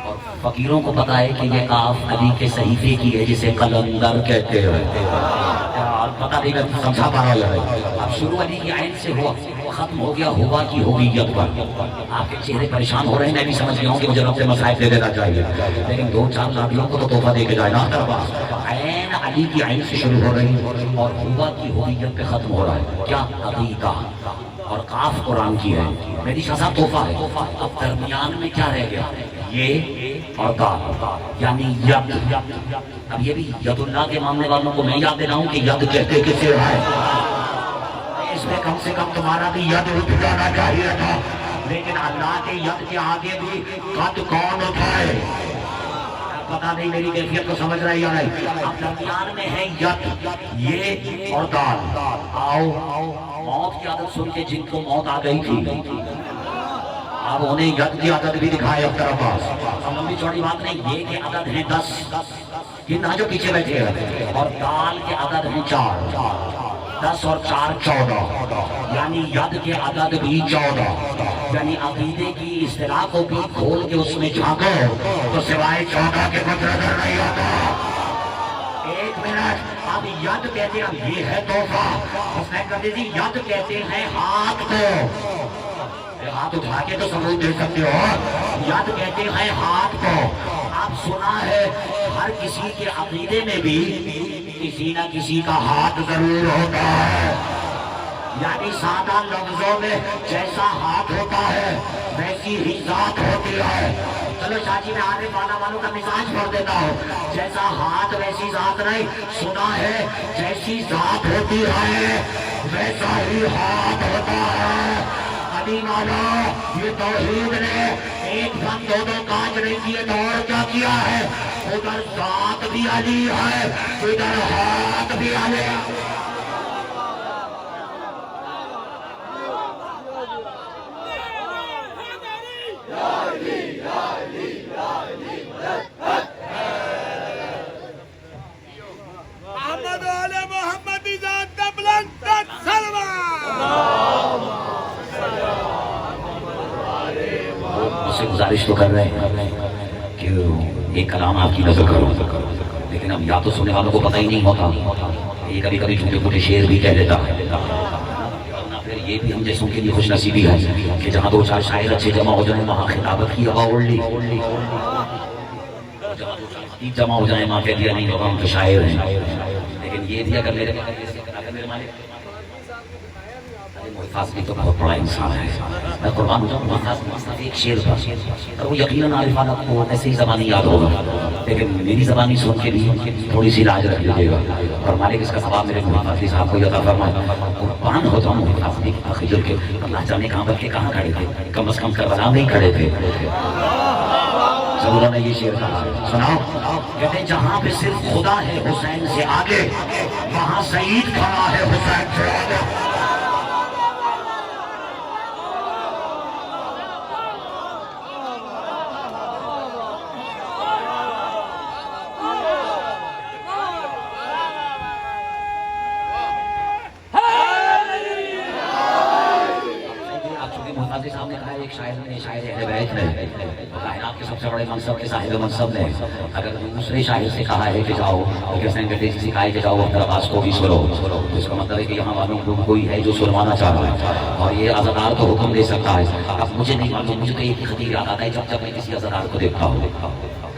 اور فقیروں کو پتا ہے کہ یہ کاف علی کے صحیفے کی ہے جسے قلندر کہتے ہیں اور پتہ نہیں میں سمجھا پا رہا ہے اب شروع علی کی عین سے ہوا ختم ہو گیا ہوا کی ہوگیت پر آپ کے چہرے پریشان ہو رہے ہیں میں بھی سمجھ گیا ہوں کہ مجھے رب سے مسائل دے دینا چاہیے لیکن دو چار لابیوں کو تو تحفہ دے کے جائے نا عین علی کی عین سے شروع ہو رہی ہے اور ہوا کی ہوگیت پہ ختم ہو رہا ہے کیا عقیدہ اور کاف قرآن کی ہے میری شاہ صاحب تحفہ ہے اب درمیان میں کیا رہ گیا یہ اور دال یعنی ید اب یہ بھی ید اللہ کے ماننے والوں کو میں یاد دے رہا ہوں کہ ید کہتے کسے ہے اس میں کم سے کم تمہارا بھی ید اٹھ جانا چاہیے تھا لیکن اللہ کے ید کے آگے بھی قد کون اٹھائے پتا نہیں میری کیفیت کو سمجھ رہی یا نہیں اب درمیان میں ہے ید یہ اور دال آؤ موت کی عادت سن کے جن کو موت آ گئی تھی اب انہیں ید کی عادت بھی دکھائے اب طرف اب لمبی چوڑی بات نہیں یہ کہ عدد ہیں 10 کتنا جو پیچھے بیٹھے ہیں اور دال کے عدد ہیں 4 10 اور 4 14 یعنی ید کے عدد بھی 14 یعنی عقیدے کی اصطلاح کو بھی کھول کے اس میں جھانکو تو سوائے 14 کے کچھ نظر نہیں ہوتا ایک منٹ اب ید کہتے ہیں، اب یہ ہے تحفہ حسین رضی جی، ید کہتے ہیں ہاتھ کو، ہاتھ اٹھا کے تو ثبوت دے سکتے ہو، ید کہتے ہیں ہاتھ کو۔ آپ سنا ہے ہر کسی کے عقیدے میں بھی کسی نہ کسی کا ہاتھ ضرور ہوتا ہے، یعنی سادہ لفظوں میں جیسا ہاتھ ہوتا ہے ویسی ہی ذات ہوتی ہے۔ چلو چاچی میں آنے والوں کا مزاج پڑھ دیتا ہوں، جیسا ہاتھ ویسی ذات نہیں، سنا ہے جیسی ذات ہوتی ہے ویسا ہی ہاتھ ہوتا ہے۔ علی مولا یہ توحید نے ایک دم دو کاج نہیں کیے تو اور کیا کیا ہے، ادھر ذات بھی علی ہے ادھر ہاتھ بھی علی ہے۔ محمد و آل محمد کی ذات کا بلند سے گزارش تو کر رہے ہیں کہ ایک کلام آپ کی نظر کرو، لیکن اب یا تو سننے والوں کو پتہ ہی نہیں ہوتا، یہ کبھی کبھی چھوٹے موٹے شعر بھی کہہ دیتا ہے، پھر یہ بھی ہم جیسوں کے لیے خوش نصیبی ہے کہ جہاں دو چار شاعر اچھے جمع ہو جائیں وہاں خطابت کی ہوا اڑ لی، جہاں دو چار خطیب جمع ہو جائیں وہاں کہہ دیا نہیں لوگ ہم تو شاعر ہیں۔ لیکن یہ بھی اگر میرے مالک محفاظ بھی تو بہت بڑا انسان ہے، میں قربان ہو جاؤں، محفاظ ایک شعر تھا اور وہ یقیناً عارفانہ کو ایسے ہی زبانی یاد ہوگا، لیکن میری زبانی سن کے بھی تھوڑی سی لاج رکھ لیجیے گا، اور مالک اس کا ثواب میرے محفاظ صاحب کو عطا فرمائے۔ قربان ہوتا ہوں محفاظ کی تخیل کے، اللہ جانے کہاں پر کے کہاں کھڑے تھے، کم از کم کربلا میں ہی کھڑے تھے۔ ضرور نے یہ شعر کہا، سناؤ، کہتے ہیں جہاں پہ صرف خدا ہے حسین سے آگے، وہاں سعید کھڑا ہے حسین سے آگے۔ صاحب نے کہا ایک شاعر اہل بیت ہے، کائنات کے سب سے بڑے منصب کے صاحب منصب نے اگر دوسرے شاعر سے کہا ہے کہ جاؤ حسین کے سکھائے کہ جاؤ اختر عباس کو بھی سنو، اس کا مطلب ہے کہ یہاں والوں کو کوئی ہے جو سنوانا چاہ رہا ہے اور یہ عزادار کو حکم دے سکتا ہے۔ اب مجھے نہیں معلوم، مجھے تو ایک خطیب یاد آتا ہے جب میں کسی عزادار کو دیکھتا ہوں،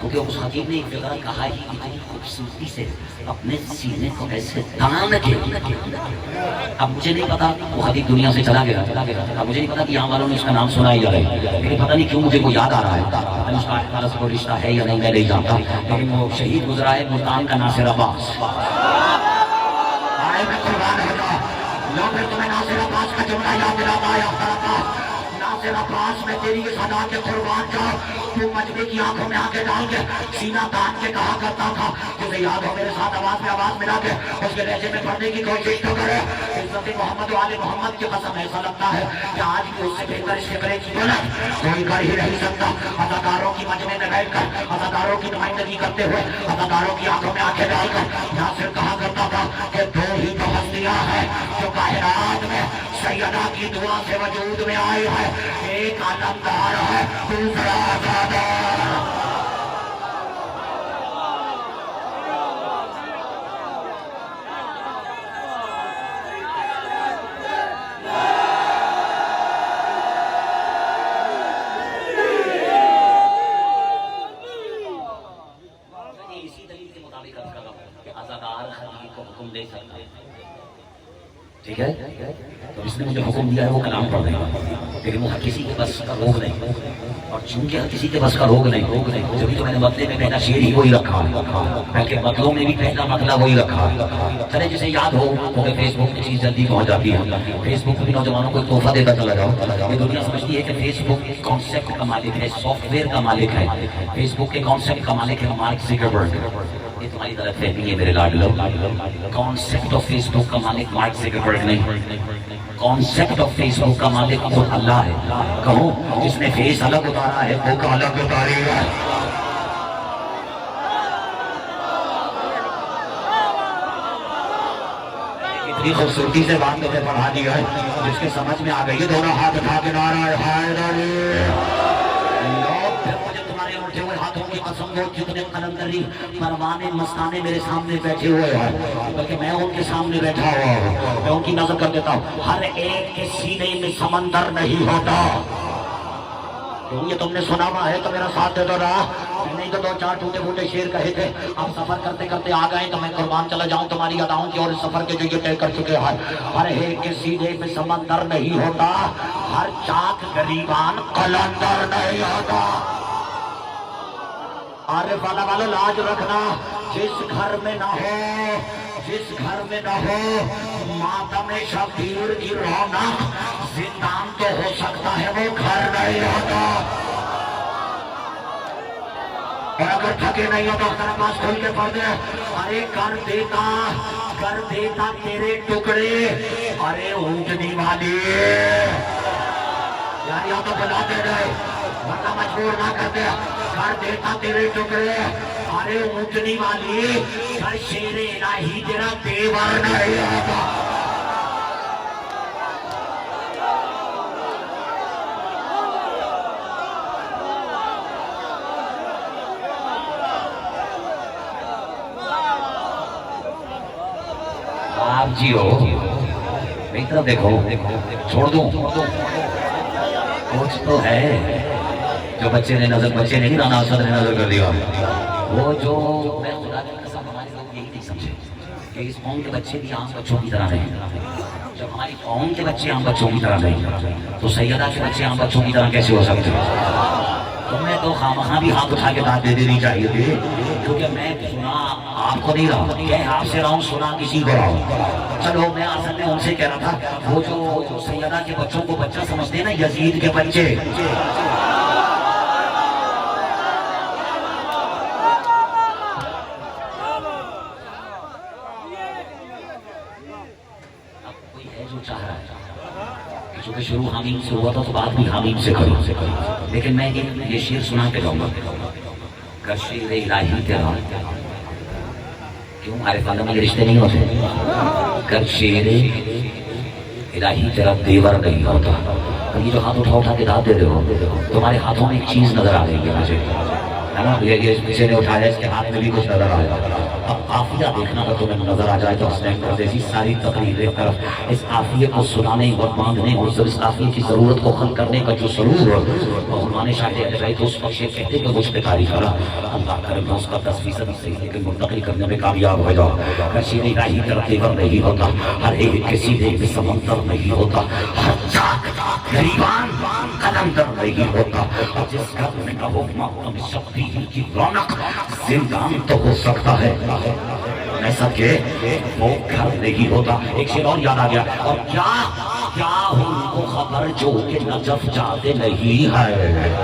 کیونکہ اس خطیب نے ایک جگہ کہا ہی اتنی خوبصورتی سے اپنے سینے کو ایسے تان کے، اب مجھے نہیں پتا وہ خطیب دنیا سے چلا گیا، اب مجھے نہیں پتا کہ یہاں والوں نے اس کا نام سنا ہی یا نہیں، لیکن پتہ نہیں کیوں مجھے وہ یاد آ رہا ہے، اس کا کو رشتہ ہے یا نہیں میں نہیں جانتا، لیکن وہ شہید گزرا ہے ملتان کا ناصر عباس۔ میں قربان ہو جاؤں، لو پھر تمہیں ناصر عباس کا جملہ یاد دلاتا ہے، ناصر عباس میں تیری اس ادا کے قربان جاؤ، تو مجمع کی آنکھوں میں آنکھیں ڈال کے سینہ تان کے کہا کرتا تھا، تجھے یاد ہو میرے ساتھ آواز ملا کے اس کے لہجے میں پڑھنے کی کوشش تو کرے، عزت محمد و آل محمد کی قسم ایسا لگتا ہے کہ آج بھی اس سے بہتر اس فکرے کی دولت کوئی کر ہی نہیں سکتا۔ اداکاروں کی مجمع میں بیٹھ کر اداکاروں کی نمائندگی کرتے ہوئے اداکاروں کی آنکھوں میں آنکھیں ڈال کر ناصر کہا کرتا تھا کہ دو ہی تو ہستیاں ہیں جو کائنات میں سیدہ کی دعا سے وجود میں آئی ہے، ایک علمدار ہے دوسرا عزادار۔ اسی دلیل کے مطابق کہ عزادار خطیب کو حکم دے سکتا ہے، ٹھیک ہے؟ تو اس نے مجھے حکم دیا ہے وہ کلام پڑھنے کا، لیکن وہ ہر کسی کے بس کا روگ نہیں، اور چونکہ ہر کسی کے بس کا روگ نہیں، جبھی تو میں نے مطلب میں پہلا شعر ہی وہی رکھا، بلکہ مطلب میں بھی پہلا مطلب وہی رکھا۔ چلے جسے یاد ہو کیونکہ فیس بک کی چیز جلدی پہنچ جاتی ہے، فیس بک بھی نوجوانوں کو ایک تحفہ دیتا چلا جاؤ۔ یہ دنیا سمجھتی ہے کہ فیس بک کانسیپٹ کا مالک ہے، سافٹ ویئر کا مالک ہے، فیس بک کے کانسیپٹ کا مالک ہے مارک زکربرگ۔ یہ تمہاری طرف فہمی ہے میرے لاڈلو، کانسیپٹ آف فیس بک کا مالک مارک زکربرگ نہیں، کانسیپٹ آف فیس بک کا مالک خود اللہ ہے۔ کہو جس نے فیس الگ اتارا ہے بک الگ اتاری ہے۔ اتنی خوبصورتی سے بات میں پڑھا دیا ہے جس کے سمجھ میں آ گئی ہے، دونوں ہاتھ اٹھا کے نعرہ حیدری، لوگ پھر مجھے تمہارے اٹھے ہوئے ہاتھوں کی قسم وہ جتنے قلندری پروانے مستانے میرے سامنے بیٹھے ہوئے ہیں بلکہ میں ان کے سامنے بیٹھا ہوا ہوں میں ان کی نظر کر دیتا ہوں ہر ایک کے سینے میں سمندر نہیں ہوتا یہ تم نے سنا ہوا ہے تو میرا ساتھ دے دو رہا نہیں تو دو چار ٹوٹے پھوٹے شیر کہے تھے ہم سفر کرتے کرتے آ گئے تو میں قربان چلا جاؤں تمہاری اداؤں کی اور اس سفر کے جو یہ طے کر چکے ہیں ہر ایک کے سینے میں سمندر نہیں ہوتا ہر چاک گریبان قلندر نہیں ہوتا عارف والا والو لاج رکھنا جس گھر میں نہ ہو جس گھر میں نہ ہو ماتم شبیر کی رونق زندان تو ہو سکتا ہے وہ گھر نہیں ہوتا اور اگر تھکے نہیں ہو تو اپنے پاس کھول کے پڑھ دے ارے کر دیتا تیرے ٹکڑے ارے اونٹنی والی یعنی ہم تو بلاتے گئے ورنہ مجبور نہ کرتے کر دیتا تیرے ٹکڑے ارے اونٹنی والی کر شیر الہی تیرا دیور نہیں ہوتا آپ جی ہو میری طرف دیکھو چھوڑ دوں کچھ تو ہے جو بچے نے نہیں رانا اسد نے نظر کر دیا وہ جو میں خدا کی قسم ہمارے لوگ یہی نہیں سمجھے کہ اس قوم کے بچے بھی عام بچوں کی طرح نہیں جب ہماری قوم کے بچے عام بچوں کی طرح نہیں تو سیدہ کے بچے عام بچوں کی طرح کیسے ہو سکتے تمہیں تو خامخواہ بھی ہاتھ اٹھا کے داد دے دینی چاہیے تھی کیونکہ میں سنا آپ کو نہیں رہا کہ آپ سے رہا ہوں سنا کسی کو رہا ہوں چلو میں اصل میں ان سے کہہ رہا تھا وہ جو سیدہ کے بچوں کو بچہ سمجھتے ہیں نا یزید کے بچے چونکہ شروع حمیم سے ہوا تھا تو بعد بھی حمیم سے کرو لیکن میں یہ شعر سنا کے جاؤں گا کر شیر الہی تیرا کیوں عارف عالم میں رشتے نہیں ہوتے کر شیر الہی تیرا دیور نہیں ہوتا اور یہ جو ہاتھ اٹھا کے داد دے رہے ہو تمہارے ہاتھوں میں ایک چیز نظر آ رہی ہے مجھے ہے نا یہ کسی نے اٹھایا اس کے ہاتھ میں بھی کچھ نظر آیا اب قافیہ دیکھنا اگر تمہیں نظر آ جائے تو حسنین کر دیسی ساری تقریر ایک طرف اس قافیے کو سنانے اور باندھنے اور اس قافیے کی ضرورت کو حل کرنے کا جو سرور اور عنوان شاہد رہے تو اس وقت یہ کہتے کہ مجھ پہ کاری کرا اللہ کرے میں اس کا 10% صحیح لیکن منتقل کرنے میں کامیاب ہو جاؤ کشیر الہی تیرا دیور نہیں ہوتا ہر ایک کے سیدھے میں سمندر نہیں ہوتا ہر چاک گریبان قلندر نہیں ہوتا جس گھر میں نہ ہو ماتم شبیر کی رونق زندان تو ہو سکتا ہے ایسا کہ وہ گھر نہیں ہوتا ایک شعر اور یاد آ گیا اور کیا ان کو خبر جو کہ نجف جاتے نہیں ہے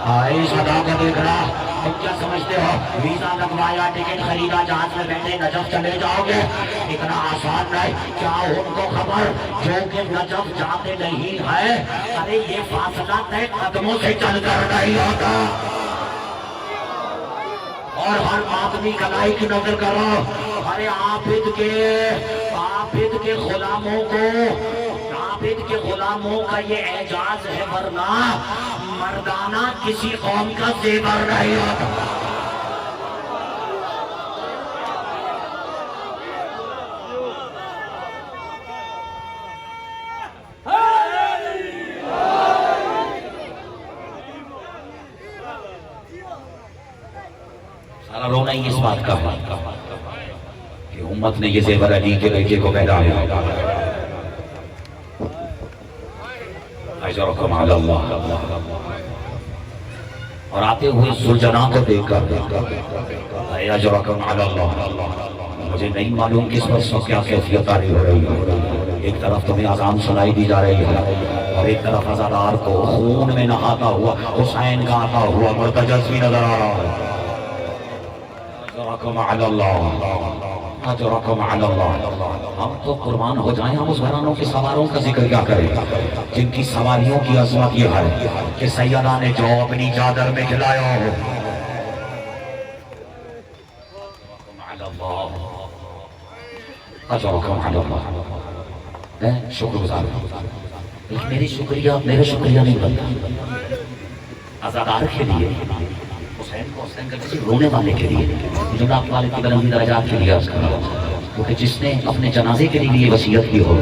آئے صدا کو دیکھ رہا تم کیا سمجھتے ہو ویزا لگوایا ٹکٹ خریدا جہاز میں بیٹھے نجف چلے جاؤ گے اتنا آسان نہیں کیا ان کو خبر جو کہ نجف جاتے نہیں ہے ارے یہ فاصلہ طے قدموں سے چل کر نہیں ہوتا اور ہر آدمی کلائی کی نظر کرو ارے عابد کے غلاموں کا یہ اعجاز ہے ورنہ مردانہ کسی قوم کا زیور نہیں ہوتا سارا رونا ہی اس بات کا ہے کہ امت نے یہ زیور علی کے لڑکے کو پہنایا اجرکم علی اللہ اور آتے ہوئے سلجنا کو دیکھ کر اجرکم علی اللہ مجھے نہیں معلوم کس وقت کیا کیفیت آ رہی ہو رہی ہے ایک طرف تمہیں اذان سنائی دی جا رہی ہے اور ایک طرف عزادار کو خون میں نہاتا ہوا حسین کا آتا ہوا مرتجز بھی نظر آ رہا ہے اجرکم علی اللہ اجرکم علی اللہ ہم تو قربان ہو جائیں ہم اس گھرانوں کے سواروں کا ذکر کیا کریں جن کی سواریوں کی عظمت یہ ہے کہ سیدہ نے جو اپنی چادر میں کھلایا ہو اجرکم علی اللہ شکر گزار میرے شکریہ نہیں بنتا عزادار کے لیے حسین کو حسین کا کسی رونے والے کے لیے جو آپ والے کی بلندی درجات کے لیے عرض کر رہا ہوں، کیونکہ جس نے اپنے جنازے کے لیے یہ وصیت کی ہو،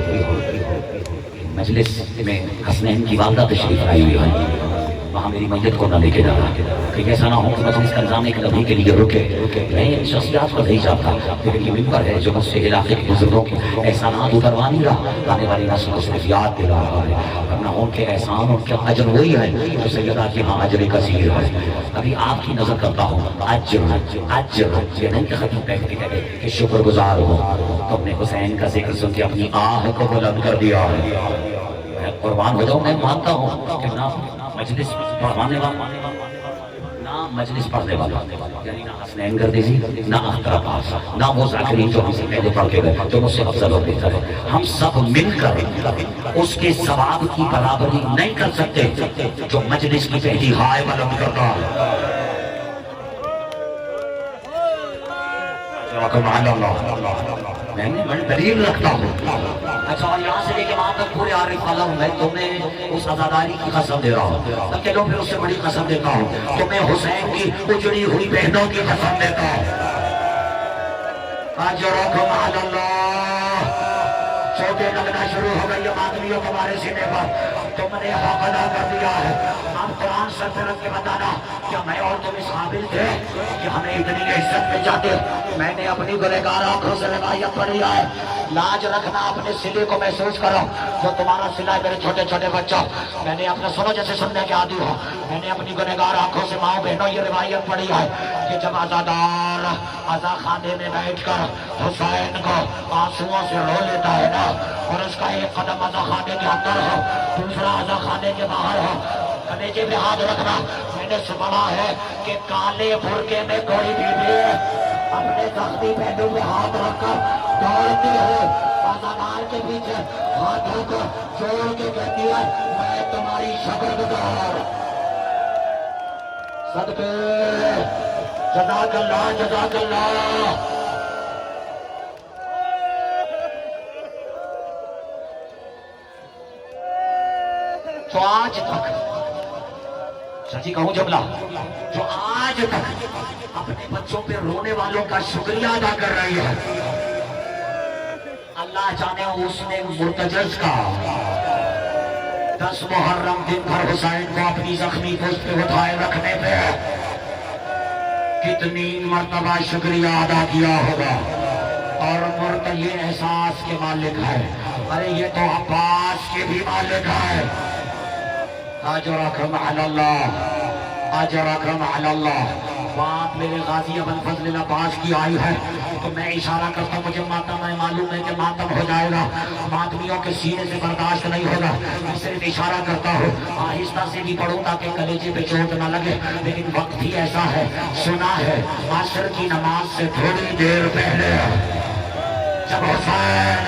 مجلس میں حسنین کی والدہ تشریف لائی ہوئی ہے، وہاں میری میت کو نہ لے کے جانا، کہ ایسا نہ ہو کہ مجلس کا نظام ایک نبی کے لیے رکے۔ میں ان شخصیات کو نہیں چاہتا، لیکن یہ ممبر ہے جو مجھ سے علاقے کے بزرگوں کے احسانات اتروا نہیں رہا، آنے والی نسل کو صرف یاد دلا رہا ہے، ورنہ ان کے احسان ان کا اجر وہی ہے جو سیدہ کی ہاں اجر کثیر ہے۔ ابھی آپ کی نظر کرتا ہوں، اجر یہ نہیں کہ ختم کہتے کہ شکر گزار ہو، تم نے حسین کا ذکر سن کے اپنی آہ کو بلند کر دیا ہے۔ میں قربان ہو جاؤں، میں مانتا ہوں کہ نہ مجلس پڑھوانے والا، نہ مجلس پڑھنے والا، یعنی نہ حسنین گردیزی، نہ اختر عباس، نہ وہ ذاکرین جو ہم سے پہلے پڑھ کے گئے، جو مجھ سے افضل اور بہتر ہے، ہم سب مل کر اس کے ثواب کی برابری نہیں کر سکتے جو مجلس کی پہلی ہائے بلند کرتا ہے۔ میں دلیل رکھتا ہوں۔ اچھا، اور یہاں سے لے کے وہاں تک پورے عارف عالم میں تمہیں اس عزاداری کی قسم دے رہا ہوں، تب چلو پھر اس سے بڑی قسم دیتا ہوں، تمہیں حسین کی اجڑی ہوئی بہنوں کی قسم دیتا ہوں۔ اجرکم علی اللہ، چوٹیں لگنا شروع ہو گئی آدمیوں تمہارے سینے پر، تم نے حق ادا کر دیا ہے۔ اب قرآن سر پہ رکھ کے بتانا کیا میں اور تم اس قابل تھے کہ ہمیں اتنی عزت میں جاتے؟ میں نے اپنی گنہگار آنکھوں سے روایت پڑھی ہے، لاج رکھنا اپنے سلے کو محسوس کرو جو تمہارا سلا ہے میرے چھوٹے چھوٹے بچوں۔ میں نے اپنا سنو جیسے سننے کے عادی ہو، میں نے اپنی گنہگار آنکھوں سے ماں بہنوں یہ روایت پڑھی ہے کہ جب عزادار عزا خانے میں بیٹھ کر حسین کو آنسوؤں سے رو لیتا ہے نا، اور اس کا ایک قدم عزا خانے کے اندر ہو، دوسرا عزا خانے کے باہر ہو، کلیجے پہ ہاتھ رکھنا۔ میں نے سنا ہے کہ کالے برقعے میں کوئی بیوی اپنے زخمی پہلو پہ ہاتھ رکھ کر دوڑتی ہے، عزادار کے پیچھے ہاتھوں کو جوڑ کے کہتی ہے میں تمہاری شکر گزار، صدقے جزاک اللہ جزاک اللہ۔ جو آج تک سچی کہوں جملہ، جو آج تک اپنے بچوں پہ رونے والوں کا شکریہ ادا کر رہی ہے، اللہ جانے اس نے مرتجز کا 10 محرم دن بھر حسین کو اپنی زخمی پشت پہ اٹھائے رکھنے پہ کتنی مرتبہ شکریہ ادا کیا ہوگا، اور یہ احساس کے مالک ہے، ارے یہ تو عباس کے بھی مالک ہے۔ اجرکم علی اللہ، اجرکم علی اللہ۔ بات میرے غازی ابو الفضل عباس کی آئی ہے تو میں اشارہ کرتا ہوں، مجھے ماتم ہے، معلوم ہے کہ ماتم ہو جائے گا، ماتمیوں کے سینے سے برداشت نہیں ہوگا، میں صرف اشارہ کرتا ہوں، آہستہ سے بھی پڑھوں تاکہ کلیجے پہ چوٹ نہ لگے، لیکن وقت ہی ایسا ہے۔ سنا ہے عصر کی نماز سے تھوڑی دیر پہلے جب حسین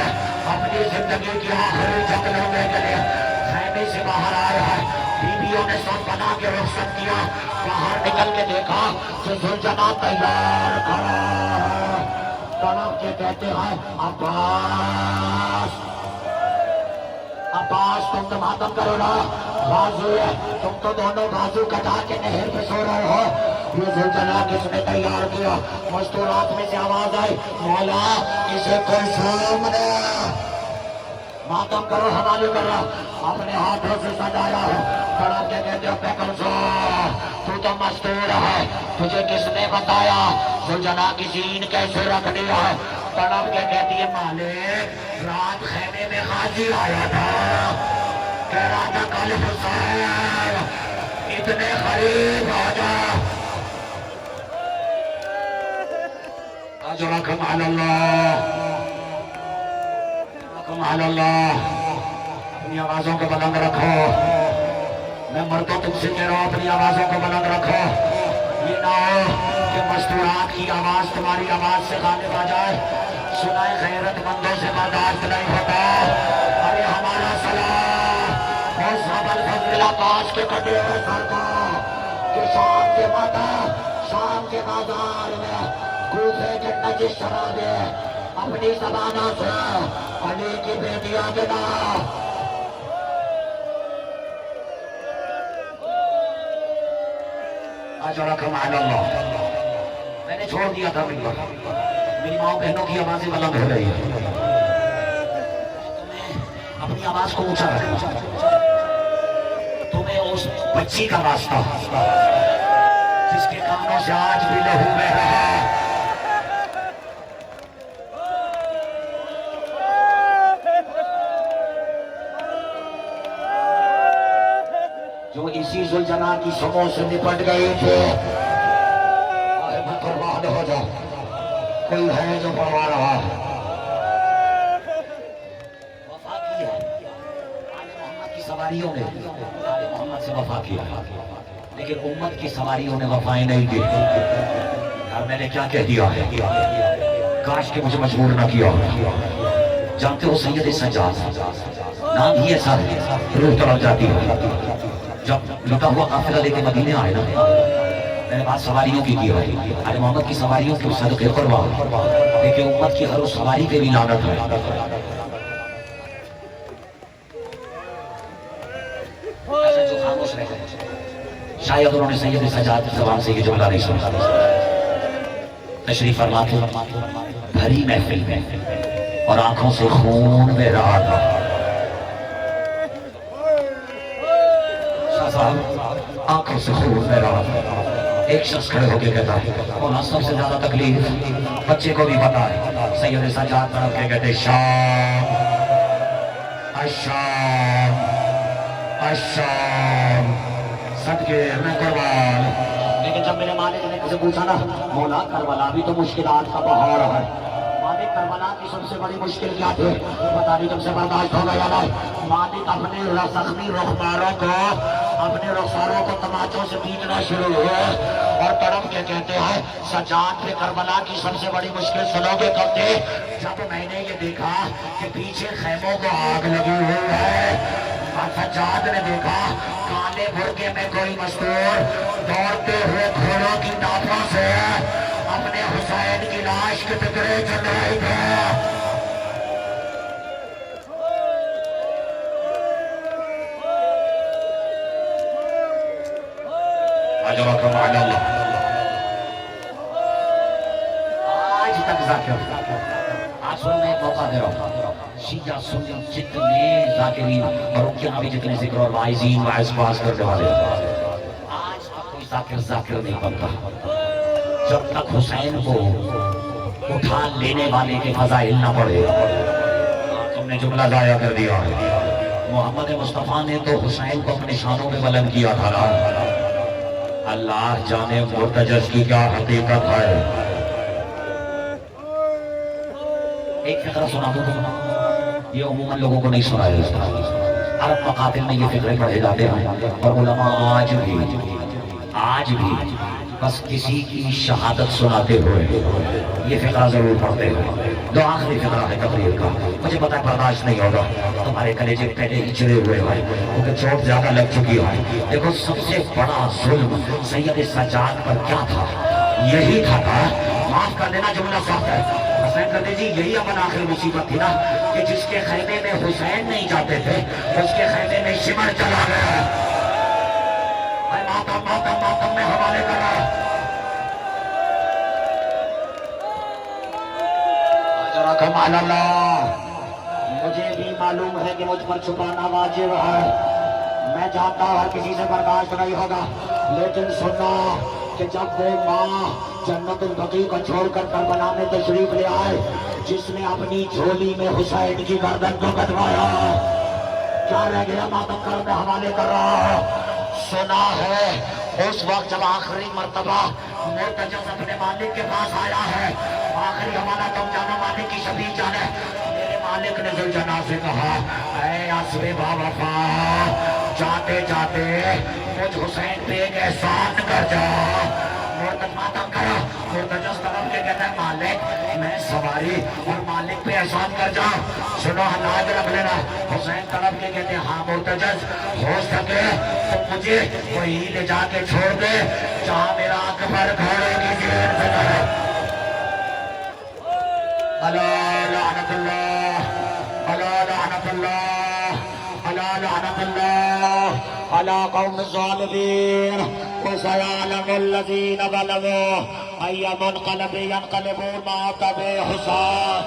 اپنی زندگی کی آخری جنگ لڑنے کے لیے خیمے سے باہر آیا ہے، بیویوں نے سب بنا کے رخصت کیا، باہر نکل کے دیکھا کہ زلجنا تیار کھڑا ہے، طرف کے کہتے ہیں عباس، عباس تم تو ماتم کرو نا، بازو ہے، تم تو دونوں بازو کٹا کے نہر پہ سو رہے ہو، یہ زلجنا کس نے تیار کیا؟ مستورات میں سے آواز آئی مولا اسے کوئی سامنے ماتم کرو، حوالے کر رہا، اپنے ہاتھوں سے سجایا ہے، کھڑا کے کہتے ہو پیکلسو تو مستور ہے، تجھے کس نے بتایا زلجنا کی زین کیسے رکھنی ہے؟ تڑپ کے کہتی ہے مالک رات خیمے میں غازی آیا تھا، کہہ رہا تھا کل حسین اتنے قریب آ جا۔ اجرکم علی اللہ، اجرکم علی اللہ۔ اپنی آوازوں کو بلند رکھو، میں مردوں تم سے کہہ رہا ہوں اپنی آوازوں کو بلند رکھو، یہ نہ ہو کہ مستورات کی آواز تمہاری آواز سے غالب آ جائے، سنائے غیرت مندوں سے برداشت نہیں ہوتا۔ ارے ہمارا سلام اس ابو الفضل عباس کے کٹے ہوئے سر کو کہ شام کے ماتا شام کے بازار میں کوفے کے نجس شرابے اپنی زبانوں سے علی کی بیٹیاں کے نام اجرکم علی اللہ. میں نے چھوڑ دیا تھا میری ماں بہنوں کی آوازیں بلند ہو رہی ہیں. اپنی آواز کو اونچا رکھنا. تمہیں اس بچی کا واسطہ جس کے کانوں سے آج بھی لہو بہ رہا ہے. جو اسی ذوالجلال کی سموں سے نپٹ گئے تھے. قربان ہو جاؤ. کوئی ہے جو پروا رہا ہے. وفا کی ہے آل محمد کی سواریوں نے. آل محمد سے وفا کیا لیکن امت کی سواریوں نے وفائیں نہیں دی. یار میں نے کیا کہہ دیا ہے. کاش کہ مجھے مجبور نہ کیا. جانتے ہو سید سجاد نام ہی ایسا ہے روح تڑپ جاتی ہے. جب لٹا ہوا قافلہ لے کے مدینے آئے نا میں نے بات سواریوں کی کی ہے. آل محمد کی سواریوں کے صدقے قربان لیکن امت کی ہر اس سواری پہ بھی لعنت ہے. جو خاموش رہ گئے شاید انہوں نے سید سجاد کی زبان سے یہ جملہ نہیں سنا. تشریف فرما کے بھری محفل میں اور آنکھوں سے خون بہ رہا تھا. شاہ صاحب آنکھوں سے خون بہ رہا تھا. ایک شخص کھڑے ہو کے کہتا ہے مولا سب سے زیادہ تکلیف بچے کو بھی پتا ہے. سید سجاد طرف کے کہتے شام الشام الشام صدقے میں قربان. لیکن جب میرے مالک نے کسی پوچھا نا مولا کربلا بھی تو مشکلات کا بہار ہے. مالک کربلا کی سب سے بڑی مشکل کیا تھی پتا نہیں جب سے برداشت ہو گیا نا. مالک اپنے زخمی رخساروں کو تماچوں سے پیٹنا شروع ہوئے اور تڑپ کے کہتے ہیں سجاد پہ کربلا کی سب سے بڑی مشکل سنوگے کب تھے جب میں نے یہ دیکھا کہ پیچھے خیموں کو آگ لگی ہوئی ہے. سجاد نے دیکھا کالے برقعے میں کوئی مستور دوڑتے ہوئے گھوڑوں کی ٹاپوں سے اپنے حسین کی لاش کے ٹکڑے چل رہے تھے. اجرکم علی اللہ. آج تک ذاکر آج سن میں ایک موقع دے رہا ہوں. شیعہ سنی جتنے ذاکرین اور ان کے نبی جتنے ذکر اور واعظین واعظ باز کرنے والے آج کوئی ذاکر نہیں بنتا جب تک حسین کو اٹھا لینے والے کے فضائل نہ پڑے. تم نے جملہ ضائع کر دیا ہے. محمد مصطفیٰ نے تو حسین کو اپنے شانوں میں بلند کیا تھا نا. اللہ جانے مرتجز کی کیا حقیقت ہے. ایک فقرہ سنا دوں یہ عموماً لوگوں کو نہیں سنایا. عرب مقاتل میں یہ فقرے پڑھے جاتے ہیں اور علماء آج بھی بس کسی کی شہادت سناتے ہوئے یہ فقرہ ضرور پڑھتے ہیں. دو آخری فقرہ ہے تقریر کا. مجھے پتہ برداشت نہیں ہوگا تمہارے کلیجے پہلے ہی چڑے ہوئے ہیں کیونکہ چوٹ زیادہ لگ چکی ہے. دیکھو سب سے بڑا ظلم سید سجاد پر کیا تھا. یہی تھا معاف کر دینا جملہ سخت ہے حسین کر جی یہی اپن آخری مصیبت تھی نا کہ جس کے خیمے میں حسین نہیں جاتے تھے اس کے خیمے میں شمر چلا گیا. ماتم میں حوالے کرا. اجرکم علی اللہ. مجھے بھی معلوم ہے کہ مجھ پر چھپانا واجب ہے. میں جانتا ہوں ہر کسی سے برداشت نہیں ہوگا لیکن سننا کہ جب وہ ماں جنت البقیع کو چھوڑ کر کربلا میں تشریف لے آئے جس نے اپنی جھولی میں حسین کی گردن کو کٹوایا کیا رہ گیا ماتم کر میں حوالے کر رہا. سنا ہے اس وقت جب آخری مرتبہ مرتجز اپنے مالک کے پاس آیا ہے آخری حوالہ تم جانا مالک کی شبیہ جانے. میرے مالک نے ذوالجلال سے کہا اے اسوے با وفا جاتے جاتے مجھ حسین پہ ایک احسان کر جا. مرتجز ماتم کرا. مرتجز طرف کے کہتا ہے مالک میں سواری اور مالک پہ احسان کر جا. سنو حالات رکھ لینا. حسین طرف کے کہتے ہیں ہاں مرتجز ہو سکے تو مجھے وہی لے جا کے چھوڑ دے جہاں میرا اکبر گھوڑے کی زیر سے ہے. اللہ لعنت اللہ اللہ لعنت اللہ اللہ لعنت اللہ علی قوم الظالمین. فسيعلم الذين ظلموا أي منقلب ينقلبون حسان